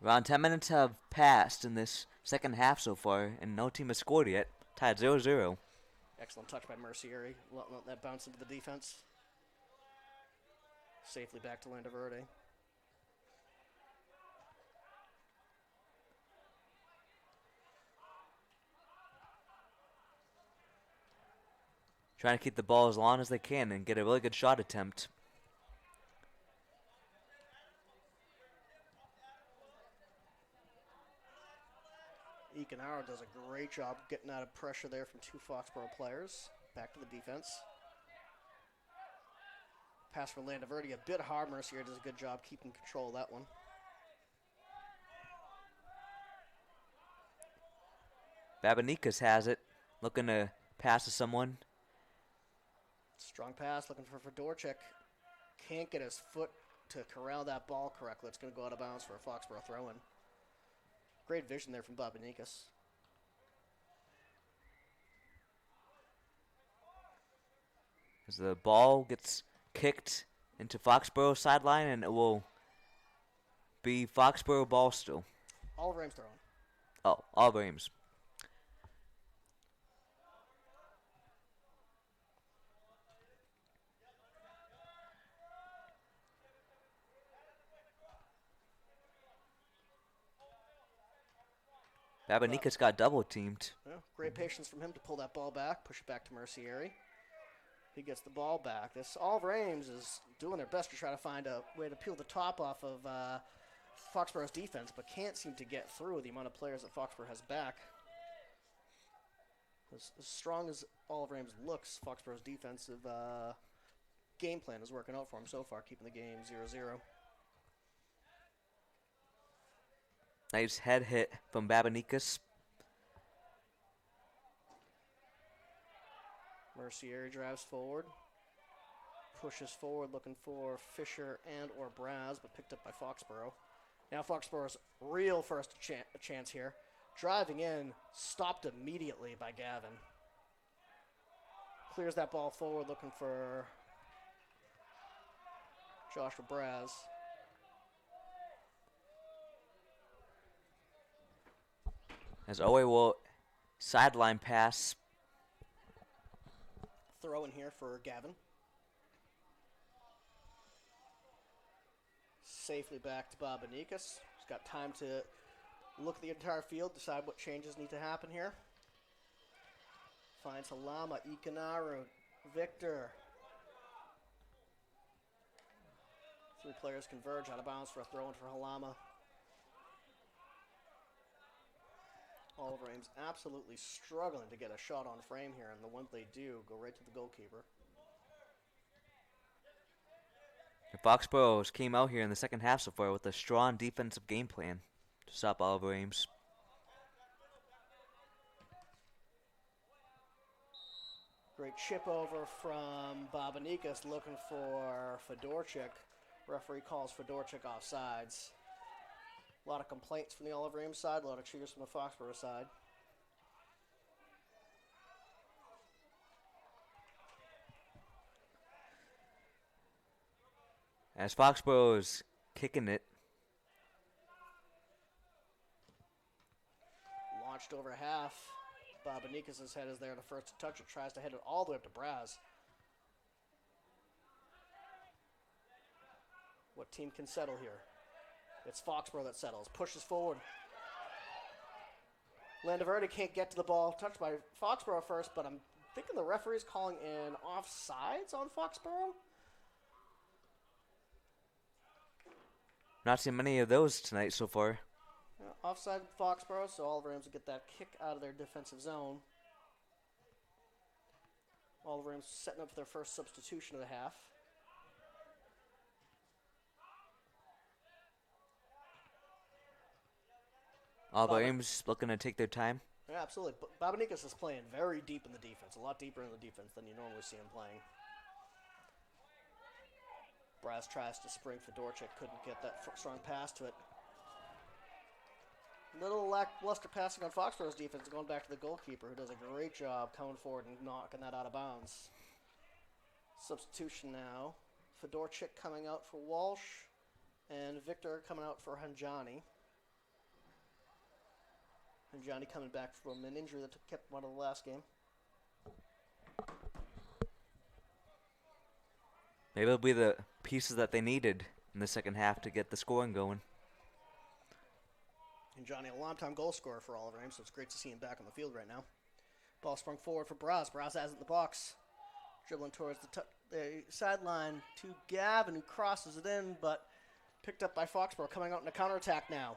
Around 10 minutes have passed in this second half so far, and no team has scored yet. Tied 0-0. Excellent touch by Mercier. Letting that bounce into the defense. Safely back to Landaverde. Trying to keep the ball as long as they can and get a really good shot attempt. Ekanara does a great job getting out of pressure there from two Foxboro players. Back to the defense. Pass from Landaverde, a bit hard. Mercier does a good job keeping control of that one. Babanikas has it, looking to pass to someone. Strong pass, looking for Fedorchik. Can't get his foot to corral that ball correctly. It's going to go out of bounds for a Foxboro throw-in. Great vision there from Babanikas. As the ball gets kicked into Foxboro sideline, and it will be Foxboro ball still. Oliver Ames throwing. Oh, Oliver Ames. Babanikas got double teamed. Yeah, great patience from him to pull that ball back, push it back to Mercier. He gets the ball back. This Oliver Ames is doing their best to try to find a way to peel the top off of Foxboro's defense, but can't seem to get through the amount of players that Foxboro has back. As strong as Oliver Ames looks, Foxboro's defensive game plan is working out for him so far, keeping the game 0-0. Nice head hit from Babanikas. Mercier drives forward. Pushes forward looking for Fisher and or Braz, but picked up by Foxboro. Now Foxboro's real first chance here. Driving in, stopped immediately by Gavin. Clears that ball forward looking for Joshua Braz. As Owe will sideline pass. Throw in here for Gavin. Safely back to Babanikas. He's got time to look at the entire field, decide what changes need to happen here. Finds Halama, Ikanaru, Victor. Three players converge out of bounds for a throw in for Halama. Oliver Ames absolutely struggling to get a shot on frame here, and the ones they do go right to the goalkeeper. The Foxborough came out here in the second half so far with a strong defensive game plan to stop Oliver Ames. Great chip over from Babanikas looking for Fedorchik. Referee calls Fedorchik offsides. A lot of complaints from the Oliver Ames side, a lot of cheers from the Foxborough side. As Foxborough is kicking it. Launched over half. Babanikas' head is there, the first to touch it, tries to head it all the way up to Braz. What team can settle here? It's Foxborough that settles, pushes forward. Landaverde can't get to the ball, touched by Foxborough first, but I'm thinking the referee's calling in offsides on Foxborough. Not seen many of those tonight so far. Offside Foxborough, so Oliver Ames will get that kick out of their defensive zone. Oliver Ames setting up for their first substitution of the half. Oliver Ames looking to take their time. Yeah, absolutely. But Babanikas is playing very deep in the defense, a lot deeper in the defense than you normally see him playing. Braz tries to spring. Fedorchik couldn't get that strong pass to it. Little lackluster passing on Foxborough's defense, going back to the goalkeeper, who does a great job coming forward and knocking that out of bounds. Substitution now. Fedorchik coming out for Walsh, and Victor coming out for Hanjani. Hanjani coming back from an injury that kept him out of the last game. Maybe it'll be the pieces that they needed in the second half to get the scoring going. And Johnny, a long-time goal scorer for Oliver Ames, so it's great to see him back on the field right now. Ball sprung forward for Braz. Braz has it in the box. Dribbling towards the sideline to Gavin, who crosses it in, but picked up by Foxborough, coming out in a counterattack now.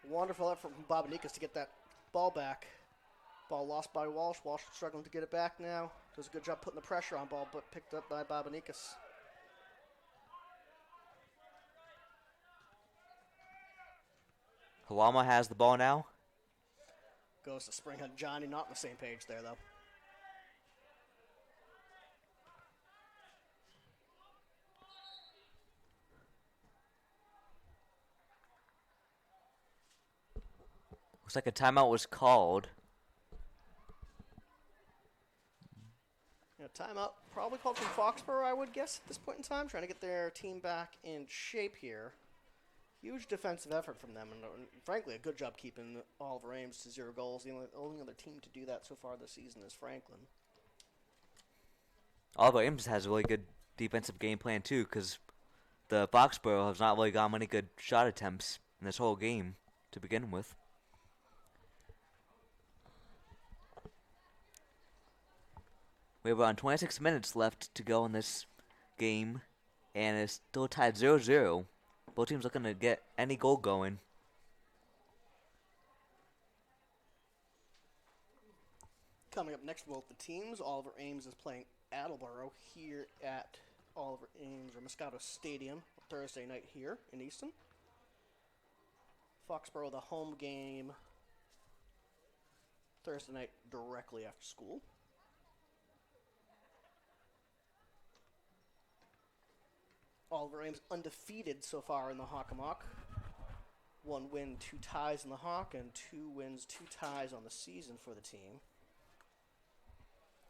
Wonderful effort from Babanikas to get that ball back. Ball lost by Walsh. Walsh struggling to get it back now. Does a good job putting the pressure on ball, but picked up by Babanikas. Halama has the ball now. Goes to Spring Hunt. Johnny not on the same page there, though. Looks like a timeout was called. Yeah, timeout probably called from Foxborough, I would guess, at this point in time. Trying to get their team back in shape here. Huge defensive effort from them, and frankly, a good job keeping Oliver Ames to 0 goals. The only other team to do that so far this season is Franklin. Oliver Ames has a really good defensive game plan, too, because the Foxborough has not really got many good shot attempts in this whole game to begin with. We have around 26 minutes left to go in this game, and it's still tied 0-0. Both teams looking to get any goal going. Coming up next, both the teams. Oliver Ames is playing Attleboro here at Oliver Ames or Muscato Stadium Thursday night here in Easton. Foxborough, the home game Thursday night directly after school. Oliver Ames undefeated so far in the Hockomock. 1 win, 2 ties in the Hawk, and 2 wins, 2 ties on the season for the team.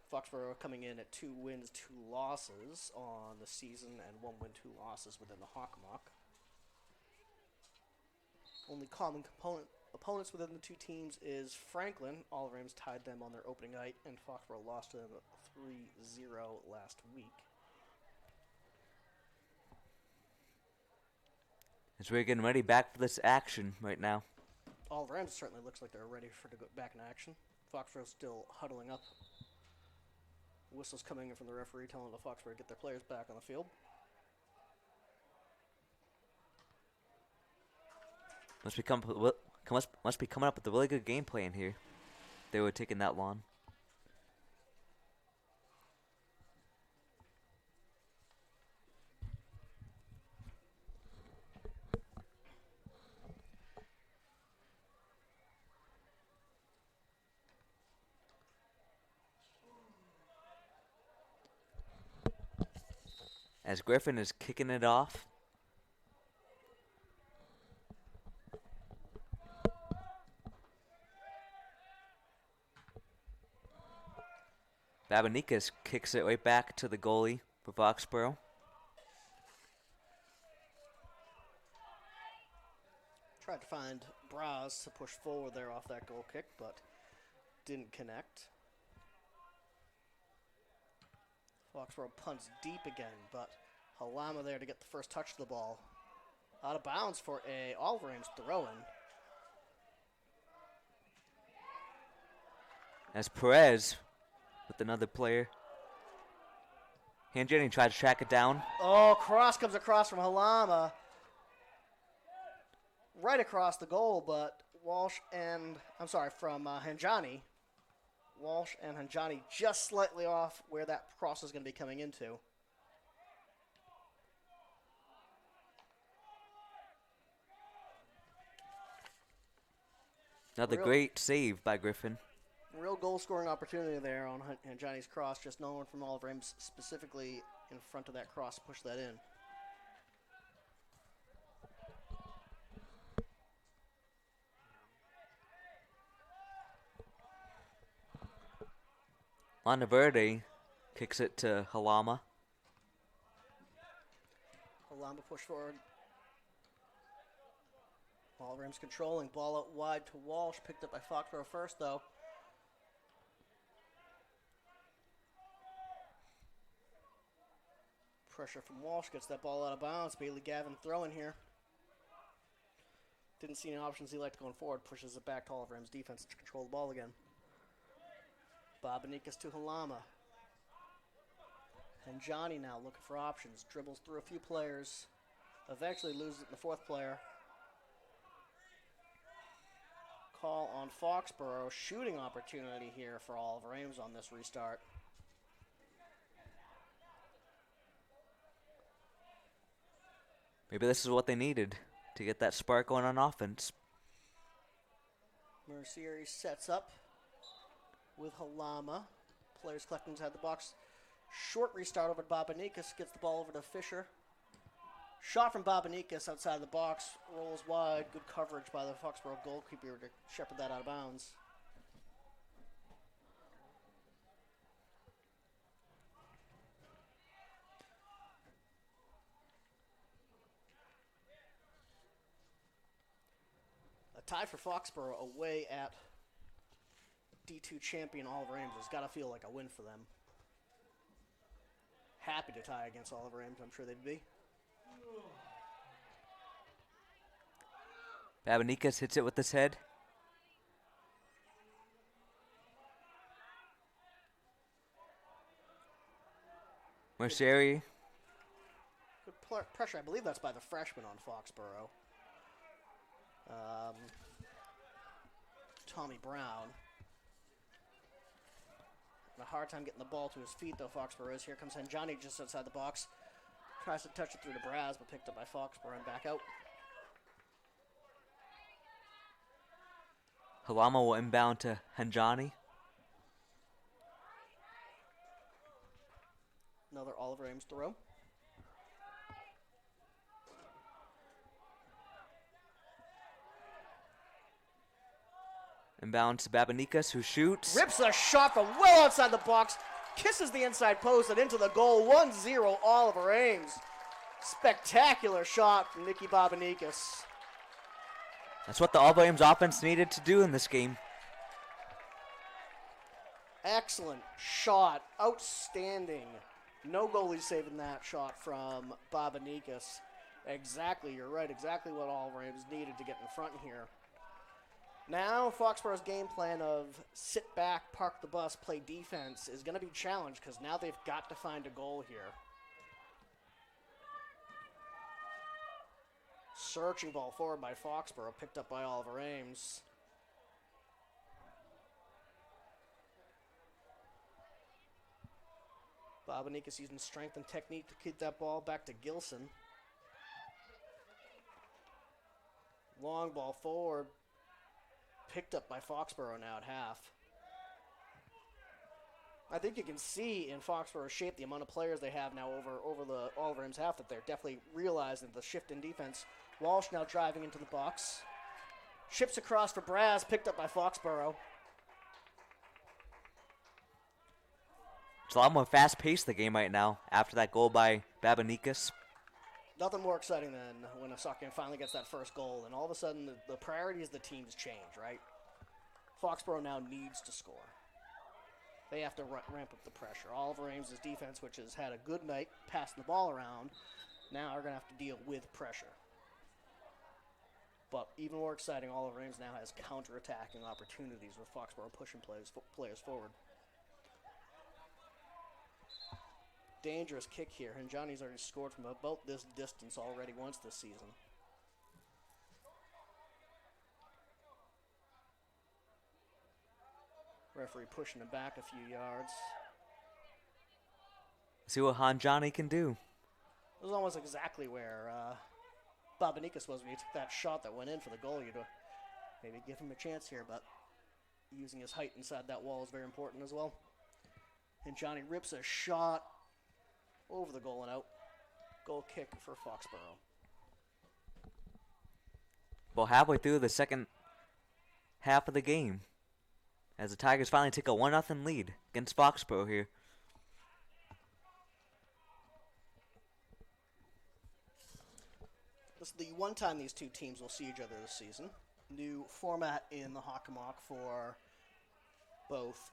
Foxborough coming in at 2 wins, 2 losses on the season, and 1 win, 2 losses within the Hockomock. Only common opponents within the two teams is Franklin. Oliver Ames tied them on their opening night, and Foxborough lost to them 3-0 last week. As we're getting ready back for this action right now. Oliver Ames certainly looks like they're ready to go back in action. Foxborough still huddling up. Whistles coming in from the referee telling the Foxborough to get their players back on the field. Once we come must be coming up with a really good game plan here. They were taking that long. As Griffin is kicking it off. Babanikas kicks it right back to the goalie for Foxboro. Tried to find Braz to push forward there off that goal kick, but didn't connect. Foxboro punts deep again, but Halama there to get the first touch of the ball. Out of bounds for a Oliver Ames throw-in. As Perez with another player. Hanjani tried to track it down. Oh, cross comes across from Halama. Right across the goal, but from Hanjani. Walsh and Hanjani just slightly off where that cross is going to be coming into. Another great save by Griffin. Real goal-scoring opportunity there on Hanjani's cross. Just no one from Oliver Ames specifically in front of that cross to push that in. Monteverde kicks it to Halama. Halama push forward. Oliver Ames controlling. Ball out wide to Walsh. Picked up by Foxboro first, though. Pressure from Walsh. Gets that ball out of bounds. Bailey Gavin throwing here. Didn't see any options he liked going forward. Pushes it back to Oliver Ames' defense to control the ball again. Babanikas to Halama. And Johnny now looking for options. Dribbles through a few players. Eventually loses it in the fourth player. Call on Foxboro. Shooting opportunity here for Oliver Ames on this restart. Maybe this is what they needed to get that spark going on offense. Mercieri sets up with Halama. Players collecting inside the box. Short restart over to Babanikas. Gets the ball over to Fisher. Shot from Babanikas outside the box. Rolls wide. Good coverage by the Foxboro goalkeeper to shepherd that out of bounds. A tie for Foxboro away at D2 champion Oliver Ames. It's got to feel like a win for them. Happy to tie against Oliver Ames, I'm sure they'd be. Babanikas hits it with his head. Mercieri. Good pressure. I believe that's by the freshman on Foxboro. Tommy Brown. A hard time getting the ball to his feet, though, Foxboro is. Here comes Hanjani just outside the box. Tries to touch it through to Braz, but picked up by Foxboro and back out. Halama will inbound to Hanjani. Another Oliver Ames throw. Inbound to Babanikas, who shoots. Rips a shot from well outside the box. Kisses the inside post and into the goal. 1-0 Oliver Ames. Spectacular shot from Nicky Babanikas. That's what the Oliver Ames offense needed to do in this game. Excellent shot. Outstanding. No goalie saving that shot from Babanikas. Exactly, you're right. Exactly what Oliver Ames needed to get in front here. Now, Foxboro's game plan of sit back, park the bus, play defense is going to be challenged because now they've got to find a goal here. searching ball forward by Foxboro, picked up by Oliver Ames. Bobanicus using strength and technique to keep that ball back to Gilson. Long ball forward, picked up by Foxboro now at half. I think you can see in Foxboro's shape the amount of players they have now over the Oliver Ames half that they're definitely realizing the shift in defense. Walsh now driving into the box. Ships across for Braz, picked up by Foxboro. It's a lot more fast-paced, the game right now, after that goal by Babanikas. Nothing more exciting than when a soccer game finally gets that first goal, and all of a sudden the priorities of the teams change, right? Foxboro now needs to score. They have to ramp up the pressure. Oliver Ames' defense, which has had a good night passing the ball around, now are going to have to deal with pressure. But even more exciting, Oliver Ames now has counter-attacking opportunities with Foxboro pushing players forward. Dangerous kick here, and Johnny's already scored from about this distance already once this season. Referee pushing him back a few yards. See what Hanjani can do. It was almost exactly where Bobanicus was when he took that shot that went in for the goal. You'd maybe give him a chance here, but using his height inside that wall is very important as well. And Johnny rips a shot over the goal and out. Goal kick for Foxboro. Well, halfway through the second half of the game, as the Tigers finally take a 1-0 lead against Foxboro here. This is the one time these two teams will see each other this season. New format in the Hockomock for both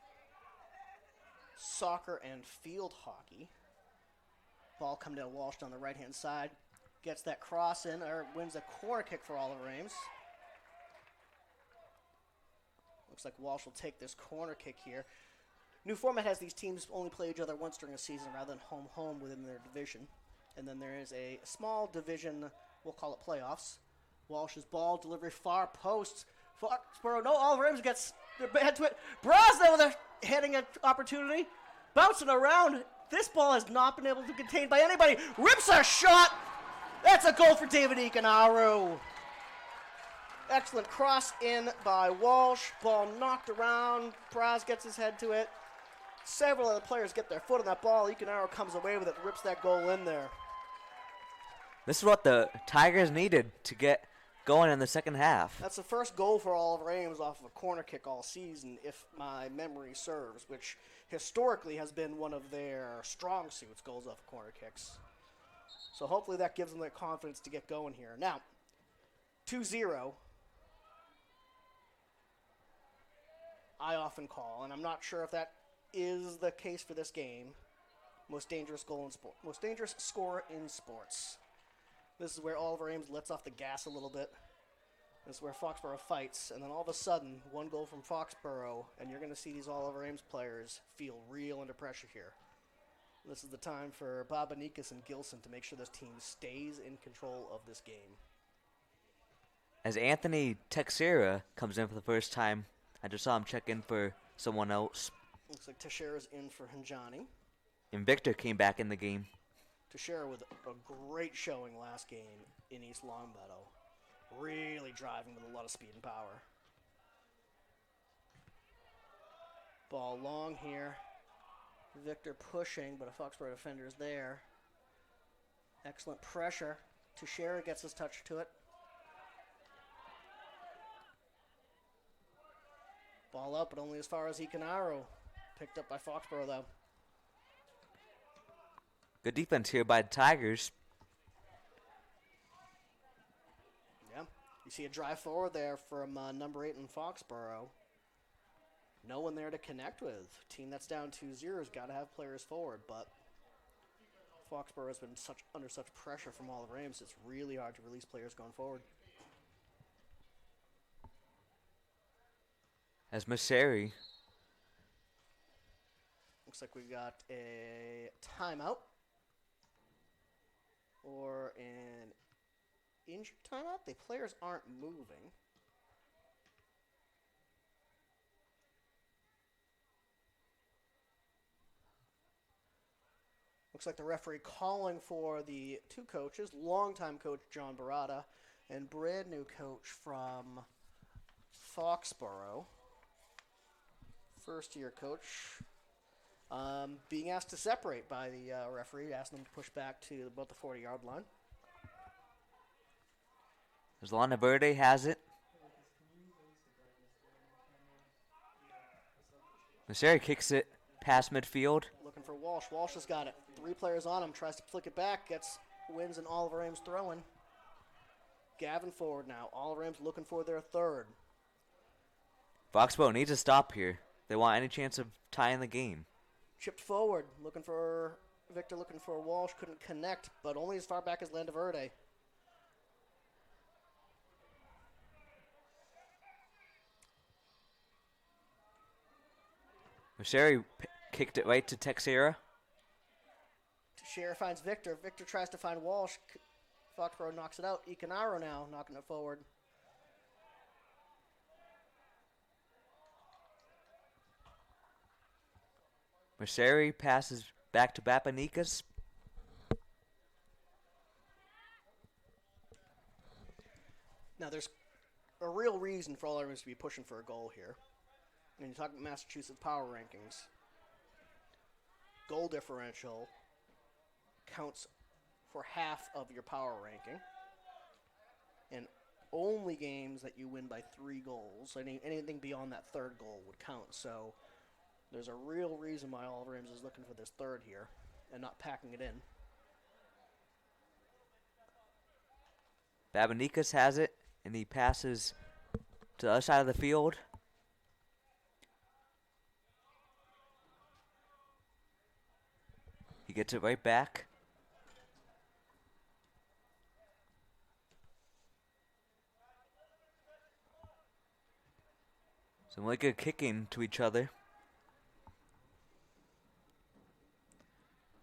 soccer and field hockey. Ball coming down Walsh on the right-hand side. Gets that cross in, or wins a corner kick for Oliver Ames. Looks like Walsh will take this corner kick here. New format has these teams only play each other once during a season rather than home-home within their division. And then there is a small division, we'll call it playoffs. Walsh's ball delivery far post. Foxboro, no, Oliver Ames gets their head to it. Brosnan with a heading opportunity. Bouncing around. This ball has not been able to be contained by anybody. Rips a shot. That's a goal for David Ekenaru. Excellent cross in by Walsh. Ball knocked around. Braz gets his head to it. Several other players get their foot on that ball. Ekenaru comes away with it, rips that goal in there. This is what the Tigers needed to get going in the second half. That's the first goal for Oliver Ames off of a corner kick all season, if my memory serves, which historically has been one of their strong suits, goals off of corner kicks. So hopefully that gives them the confidence to get going here. Now, 2-0. I often call, and I'm not sure if that is the case for this game, most dangerous scorer in sports. This is where Oliver Ames lets off the gas a little bit. This is where Foxboro fights, and then all of a sudden, one goal from Foxboro, and you're going to see these Oliver Ames players feel real under pressure here. This is the time for Bobanicus and Gilson to make sure this team stays in control of this game. As Anthony Texera comes in for the first time, I just saw him check in for someone else. Looks like Teixeira's in for Hanjani. And Victor came back in the game. Teixeira with a great showing last game in East Longmeadow. Really driving with a lot of speed and power. Ball long here. Victor pushing, but a Foxboro defender is there. Excellent pressure. Teixeira gets his touch to it. Ball up, but only as far as Ekenaru. Picked up by Foxboro, though. Good defense here by the Tigers. Yeah. You see a drive forward there from number 8 in Foxboro. No one there to connect with. Team that's down 2-0 has got to have players forward, but Foxboro has been under such pressure from Oliver Ames, it's really hard to release players going forward. As Masseri. Looks like we got a timeout or an injury timeout. The players aren't moving. Looks like the referee calling for the two coaches, longtime coach John Barada and brand new coach from Foxboro, first year coach, being asked to separate by the referee, asking them to push back to about the 40-yard line. As Lana Verde has it. Messeri kicks it past midfield. Looking for Walsh. Walsh has got it. 3 players on him. Tries to flick it back. Wins and Oliver Ames throwing. Gavin forward now. Oliver Ames looking for their third. Foxborough needs a stop here. They want any chance of tying the game. Chipped forward. Looking for Victor. Looking for Walsh. Couldn't connect, but only as far back as Landaverde. Messeri kicked it right to Texera. Teixeira finds Victor. Victor tries to find Walsh. Foxborough knocks it out. Icanaro now knocking it forward. Messeri passes back to Bapanikas. Now there's a real reason for all of us to be pushing for a goal here. When you talk about Massachusetts power rankings, goal differential counts for half of your power ranking, and only games that you win by 3 goals, anything beyond that third goal would count. So there's a real reason why Oliver Ames is looking for this third here and not packing it in. Babanikas has it, and he passes to the other side of the field. He gets it right back. Some really good kicking to each other.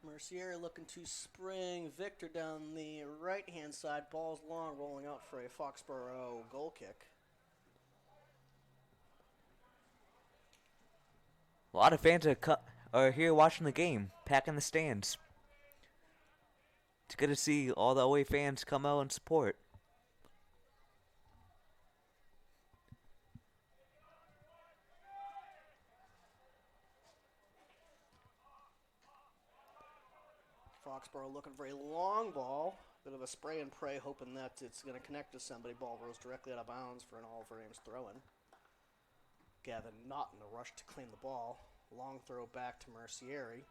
Mercier looking to spring Victor down the right-hand side. Ball's long, rolling out for a Foxborough goal kick. A lot of fans are here watching the game, packing the stands. It's good to see all the away fans come out and support. Foxborough looking for a long ball. Bit of a spray and pray, hoping that it's going to connect to somebody. Ball rolls directly out of bounds for an Oliver Ames throw-in. Gavin not in a rush to clean the ball. Long throw back to Mercieri.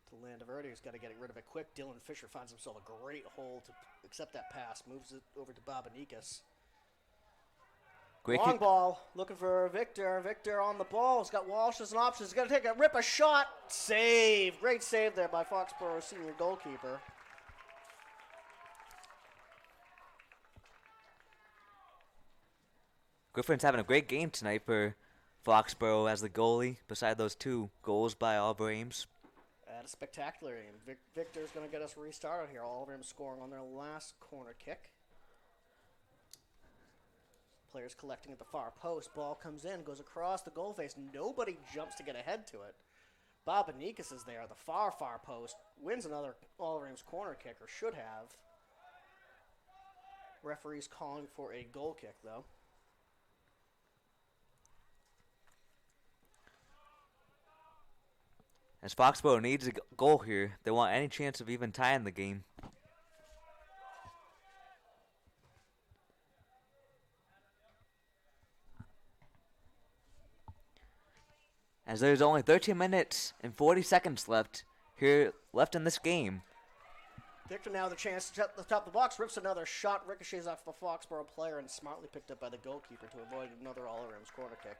To Landaverde, who's got to get rid of it quick. Dylan Fisher finds himself a great hole to accept that pass. Moves it over to Babanikas. Long ball, looking for Victor. Victor on the ball. He's got Walsh as an option. He's going to rip a shot. Save. Great save there by Foxborough senior goalkeeper. Griffin's having a great game tonight for Foxborough as the goalie, beside those 2 goals by Oliver Ames. At a spectacular game. Victor's going to get us restarted here. Oliver Ames scoring on their last corner kick. Players collecting at the far post. Ball comes in, goes across the goal face. Nobody jumps to get ahead to it. Babanikas is there, the far post. Wins another Oliver Ames corner kick, or should have. Referee's calling for a goal kick, though. As Foxborough needs a goal here, they want any chance of even tying the game. As there's only 13 minutes and 40 seconds left in this game. Victor now the chance to the top of the box, rips another shot, ricochets off the Foxborough player, and smartly picked up by the goalkeeper to avoid another Oliver Ames corner kick.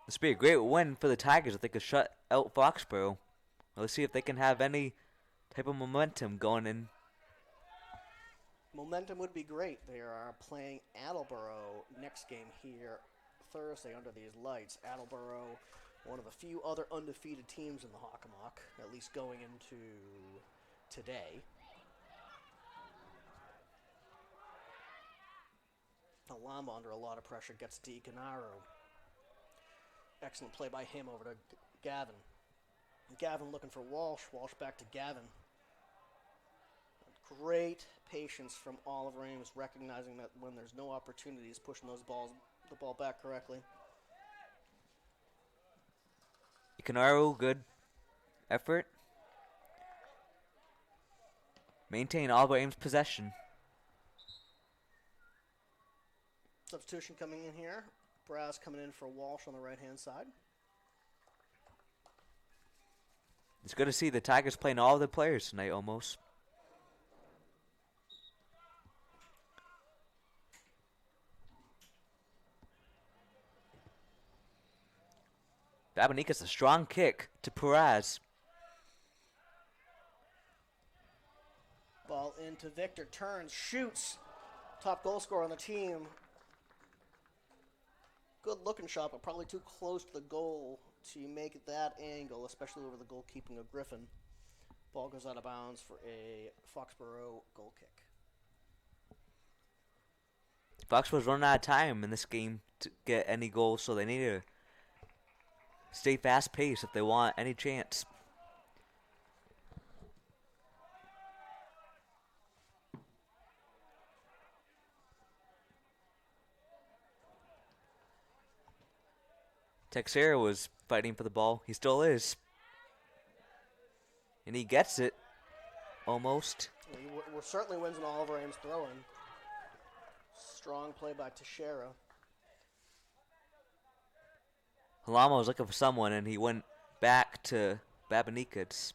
This would be a great win for the Tigers if they could shut out Foxborough. Let's see if they can have any type of momentum going in. Momentum would be great. They are playing Attleboro next game here Thursday under these lights. Attleboro One of the few other undefeated teams in the Hockomock, at least going into today. Alama under a lot of pressure gets to Icanaro. Excellent play by him over to Gavin. Gavin looking for Walsh. Walsh back to Gavin. Great patience from Oliver Ames, recognizing that when there's no opportunities, pushing the ball back correctly. Icanaro, good effort. Maintain Oliver Ames' possession. Substitution coming in here. Braz coming in for Walsh on the right-hand side. It's good to see the Tigers playing all their players tonight almost. Babanika's a strong kick to Perez. Ball into Victor, turns, shoots. Top goal scorer on the team. Good looking shot, but probably too close to the goal to make that angle, especially over the goalkeeping of Griffin. Ball goes out of bounds for a Foxboro goal kick. Foxboro's running out of time in this game to get any goals, so they need to stay fast-paced if they want any chance. Texera was fighting for the ball. He still is. And he gets it. Almost. He certainly wins an Oliver Ames throw-in. Strong play by Teixeira. Halama was looking for someone, and he went back to Babanika's.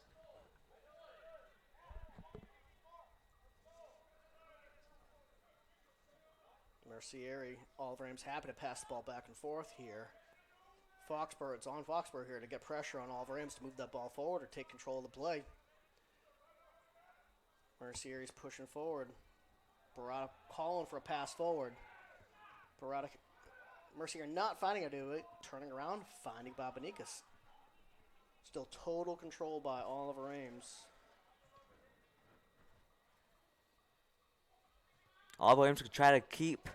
Mercieri, Oliver Ames happy to pass the ball back and forth here. Foxborough, it's on Foxborough here to get pressure on Oliver Ames to move that ball forward or take control of the play. Mercieri's pushing forward. Barada calling for a pass forward. Barada, Mercier not finding how to do it. Turning around, finding Babanikas. Still total control by Oliver Ames. Oliver Ames could try to keep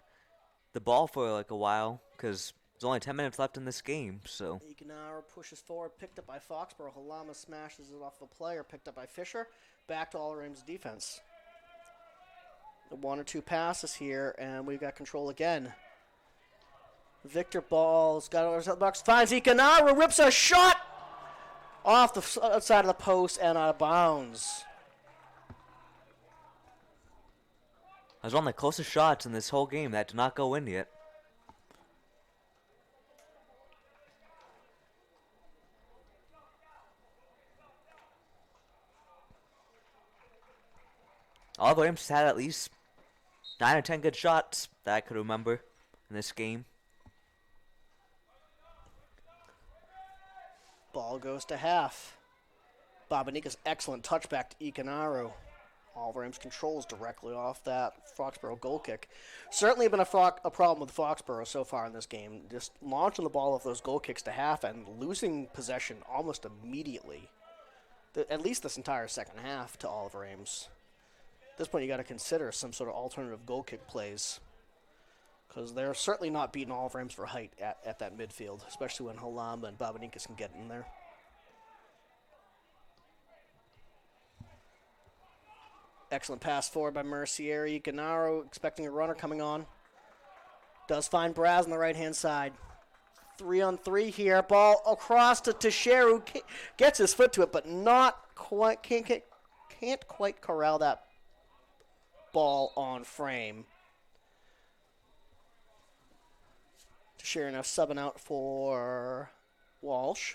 the ball for like a while because there's only 10 minutes left in this game, so. Icanaro pushes forward, picked up by Foxborough. Halama smashes it off the player, picked up by Fisher. Back to Oliver Ames' defense. The 1 or 2 passes here, and we've got control again. Victor Ball's got over the box, finds Icanaro, rips a shot off the outside of the post and out of bounds. That was one of the closest shots in this whole game that did not go in yet. Oliver Ames had at least 9 or 10 good shots that I could remember in this game. Ball goes to half. Babanika's excellent touchback to Icanaro. Oliver Ames controls directly off that Foxborough goal kick. Certainly been a problem with Foxborough so far in this game. Just launching the ball off those goal kicks to half and losing possession almost immediately. At least this entire second half to Oliver Ames. At this point, you got to consider some sort of alternative goal kick plays. Because they're certainly not beating Oliver Ames for height at that midfield, especially when Halama and Babanikas can get in there. Excellent pass forward by Mercieri. Icanaro expecting a runner coming on. Does find Braz on the right-hand side. 3-on-3 here. Ball across to Teixeira, who gets his foot to it, but not quite can't quite corral that ball on frame. Teixeira now subbing out for Walsh.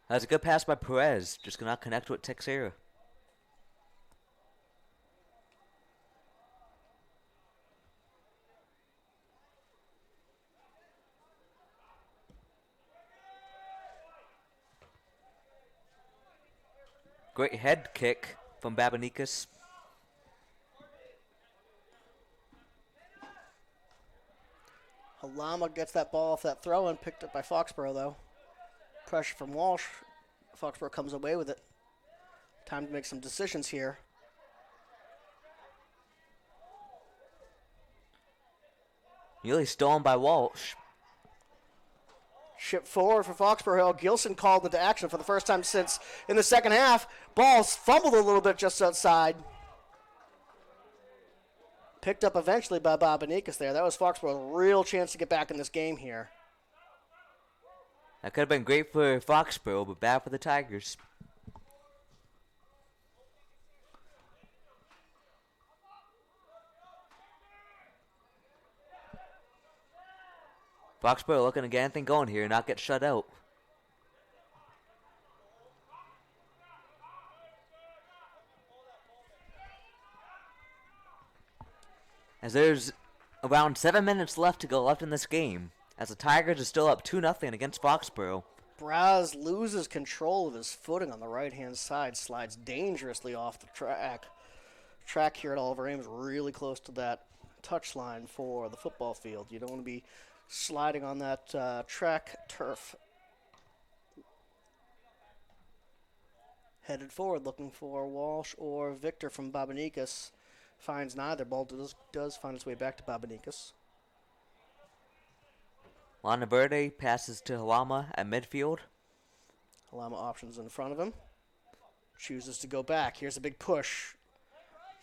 That's a good pass by Perez. Just cannot connect with Teixeira. Great head kick from Babanikas. Halama gets that ball off that throw and picked up by Foxboro, though. Pressure from Walsh. Foxboro comes away with it. Time to make some decisions here. Nearly stolen by Walsh. Chip forward for Foxboro Hill. Gilson called into action for the first time since in the second half. Ball's fumbled a little bit just outside. Picked up eventually by Bobanikas there. That was Foxboro's real chance to get back in this game here. That could have been great for Foxboro, but bad for the Tigers. Foxboro looking to get anything going here and not get shut out. As there's around 7 minutes left to go in this game, as the Tigers are still up 2-0 against Foxboro. Braz loses control of his footing on the right-hand side, slides dangerously off the track. Track here at Oliver Ames really close to that touchline for the football field. You don't want to be sliding on that track turf. Headed forward, looking for Walsh or Victor from Bobanikas. Finds neither. Ball does find its way back to Bobanikas. Lonaverde passes to Halama at midfield. Halama options in front of him. Chooses to go back. Here's a big push.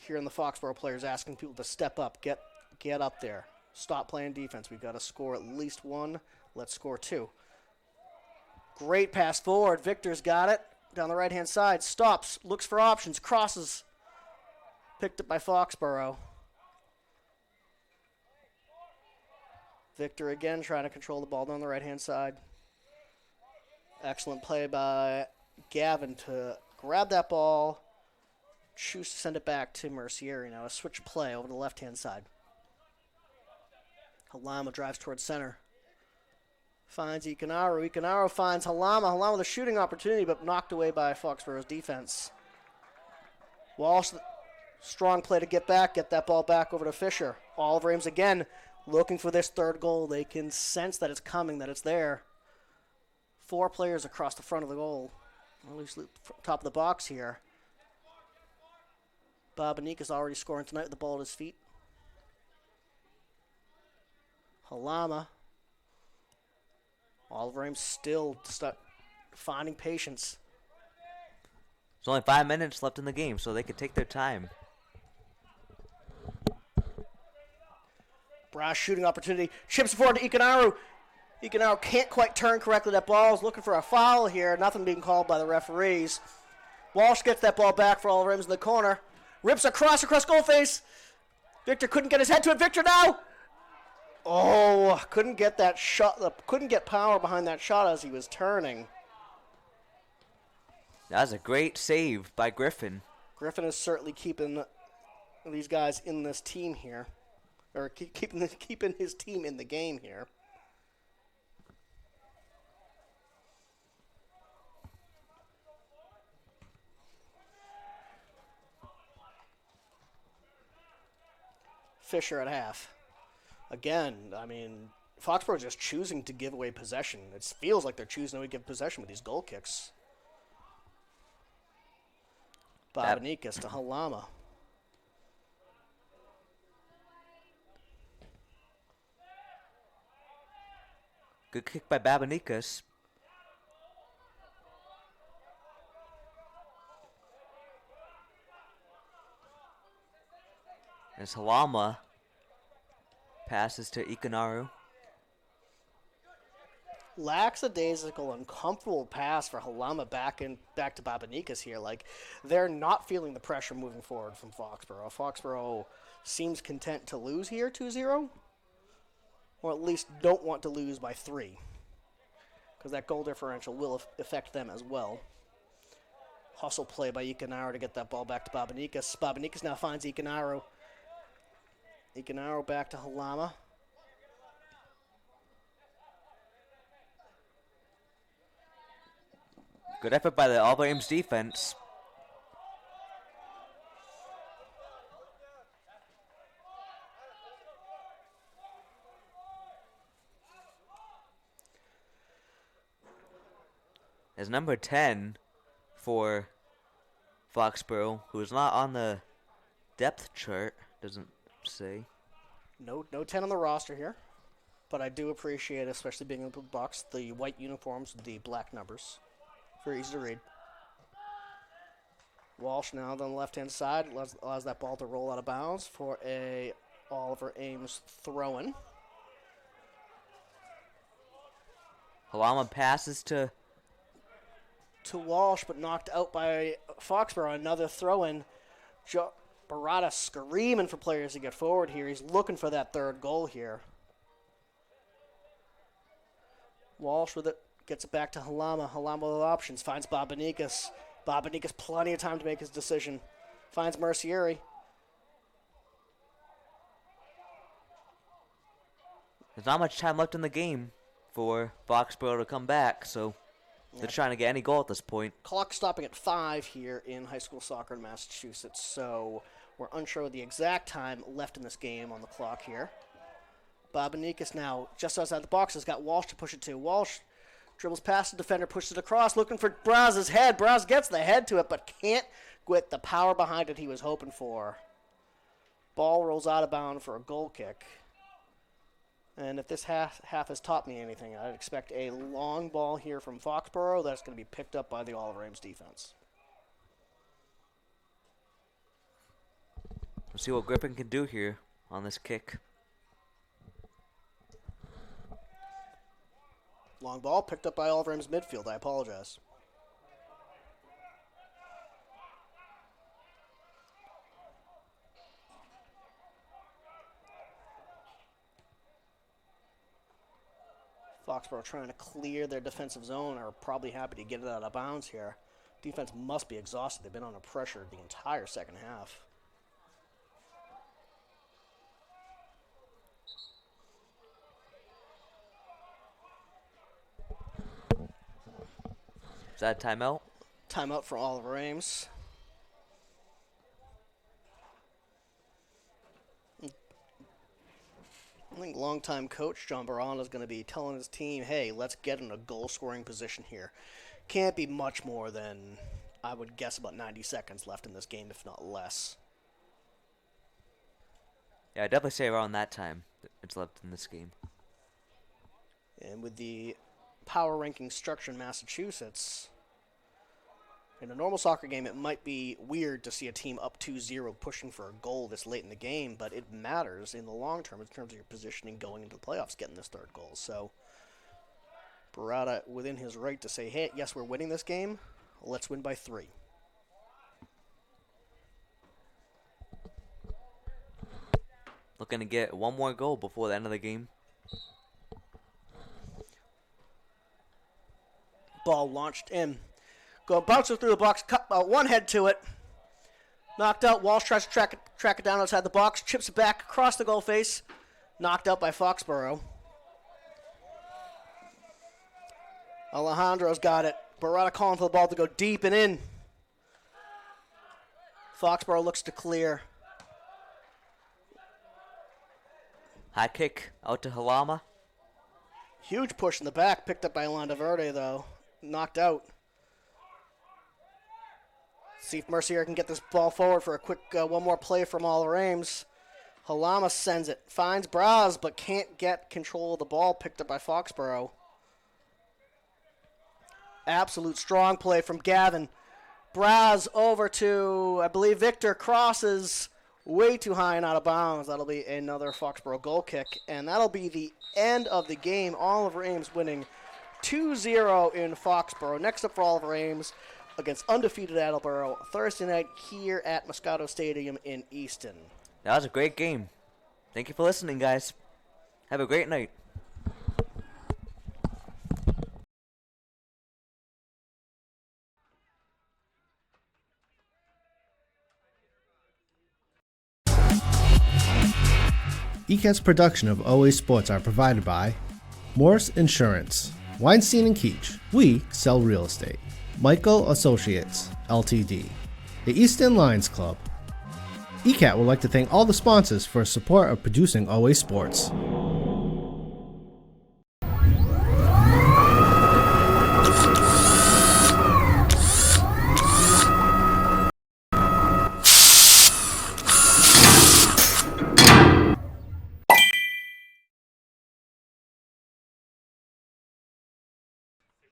Here in the Foxboro players asking people to step up. Get up there. Stop playing defense. We've got to score at least one. Let's score two. Great pass forward. Victor's got it. Down the right-hand side. Stops. Looks for options. Crosses. Picked up by Foxboro. Victor again trying to control the ball down the right-hand side. Excellent play by Gavin to grab that ball. Choose to send it back to Mercieri. Now a switch play over the left-hand side. Halama drives towards center. Finds Ikanaru. Ikanaru finds Halama. Halama with a shooting opportunity, but knocked away by Foxboro's defense. Walsh, strong play to get back. Get that ball back over to Fisher. Oliver Ames again looking for this third goal. They can sense that it's coming, that it's there. 4 players across the front of the goal. At least top of the box here. Bobanik is already scoring tonight with the ball at his feet. Halama. Oliver Ames still finding patience. There's only 5 minutes left in the game, so they could take their time. Brass shooting opportunity. Chips forward to Ikanaru. Ikanaru can't quite turn correctly. That ball is looking for a foul here. Nothing being called by the referees. Walsh gets that ball back for Oliver Ames in the corner. Rips across goal face. Victor couldn't get his head to it. Victor now. Oh, couldn't get that shot. Couldn't get power behind that shot as he was turning. That was a great save by Griffin. Griffin is certainly keeping these guys in this team here, or keeping his team in the game here. Fisher at half. Again, I mean, Foxborough just choosing to give away possession. It feels like they're choosing to give possession with these goal kicks. Bobanikas to Halama. Good kick by Babanikas. As Halama passes to Ikanaru. Lackadaisical, uncomfortable pass for Halama back to Babanikas here. Like, they're not feeling the pressure moving forward from Foxborough. Foxborough seems content to lose here 2-0. Or at least don't want to lose by 3. Because that goal differential will affect them as well. Hustle play by Ikanaru to get that ball back to Babanikas. Babanikas now finds Ikanaru. Ikanaru back to Halama. Good effort by the Oliver Ames defense. is number 10 for Foxboro, who is not on the depth chart, doesn't say. No 10 on the roster here, but I do appreciate, especially being in the box, the white uniforms with the black numbers. Very easy to read. Walsh now on the left-hand side allows that ball to roll out of bounds for a Oliver Ames throw-in. Halama passes to Walsh, but knocked out by Foxborough. Another throw-in. Barada screaming for players to get forward here. He's looking for that third goal here. Walsh with it, gets it back to Halama. Halama with options, finds Babanikas. Babanikas plenty of time to make his decision. Finds Mercieri. There's not much time left in the game for Foxborough to come back, so they're trying to get any goal at this point. Clock stopping at 5 here in high school soccer in Massachusetts, so we're unsure of the exact time left in this game on the clock here. Babanikas now just outside the box has got Walsh to push it to. Walsh dribbles past the defender, pushes it across, looking for Braz's head. Braz gets the head to it, but can't get the power behind it he was hoping for. Ball rolls out of bounds for a goal kick. And if this half has taught me anything, I'd expect a long ball here from Foxborough that's going to be picked up by the Oliver Ames defense. We'll see what Griffin can do here on this kick. Long ball picked up by Oliver Ames midfield. I apologize. Foxborough trying to clear their defensive zone are probably happy to get it out of bounds here. Defense must be exhausted. They've been under pressure the entire second half. Is that a timeout? Timeout for Oliver Ames. I think longtime coach John Barana is going to be telling his team, hey, let's get in a goal-scoring position here. Can't be much more than, I would guess, about 90 seconds left in this game, if not less. Yeah, I'd definitely say around that time it's left in this game. And with the power ranking structure in Massachusetts, in a normal soccer game, it might be weird to see a team up 2-0 pushing for a goal this late in the game, but it matters in the long term in terms of your positioning going into the playoffs, getting this third goal. So, Barada within his right to say, hey, yes, we're winning this game. Let's win by 3. Looking to get one more goal before the end of the game. Ball launched in. Bounces through the box, cut one head to it. Knocked out. Walsh tries to track it down outside the box, chips it back across the goal face. Knocked out by Foxborough. Alejandro's got it. Barada calling for the ball to go deep and in. Foxborough looks to clear. High kick out to Halama. Huge push in the back, picked up by Alonda Verde, though. Knocked out. See if Mercier can get this ball forward for a quick one more play from Oliver Ames. Halama sends it, finds Braz, but can't get control of the ball, picked up by Foxborough. Absolute strong play from Gavin. Braz over to, I believe, Victor, crosses way too high and out of bounds. That'll be another Foxborough goal kick, and that'll be the end of the game. Oliver Ames winning 2-0 in Foxborough. Next up for Oliver Ames against undefeated Attleboro Thursday night here at Muscato Stadium in Easton. That was a great game. Thank you for listening, guys. Have a great night. ECAT's production of OA Sports are provided by Morse Insurance, Weinstein and Keach, we sell real estate, Michael Associates, Ltd., the Easton Lions Club. ECAT would like to thank all the sponsors for support of producing OA Sports.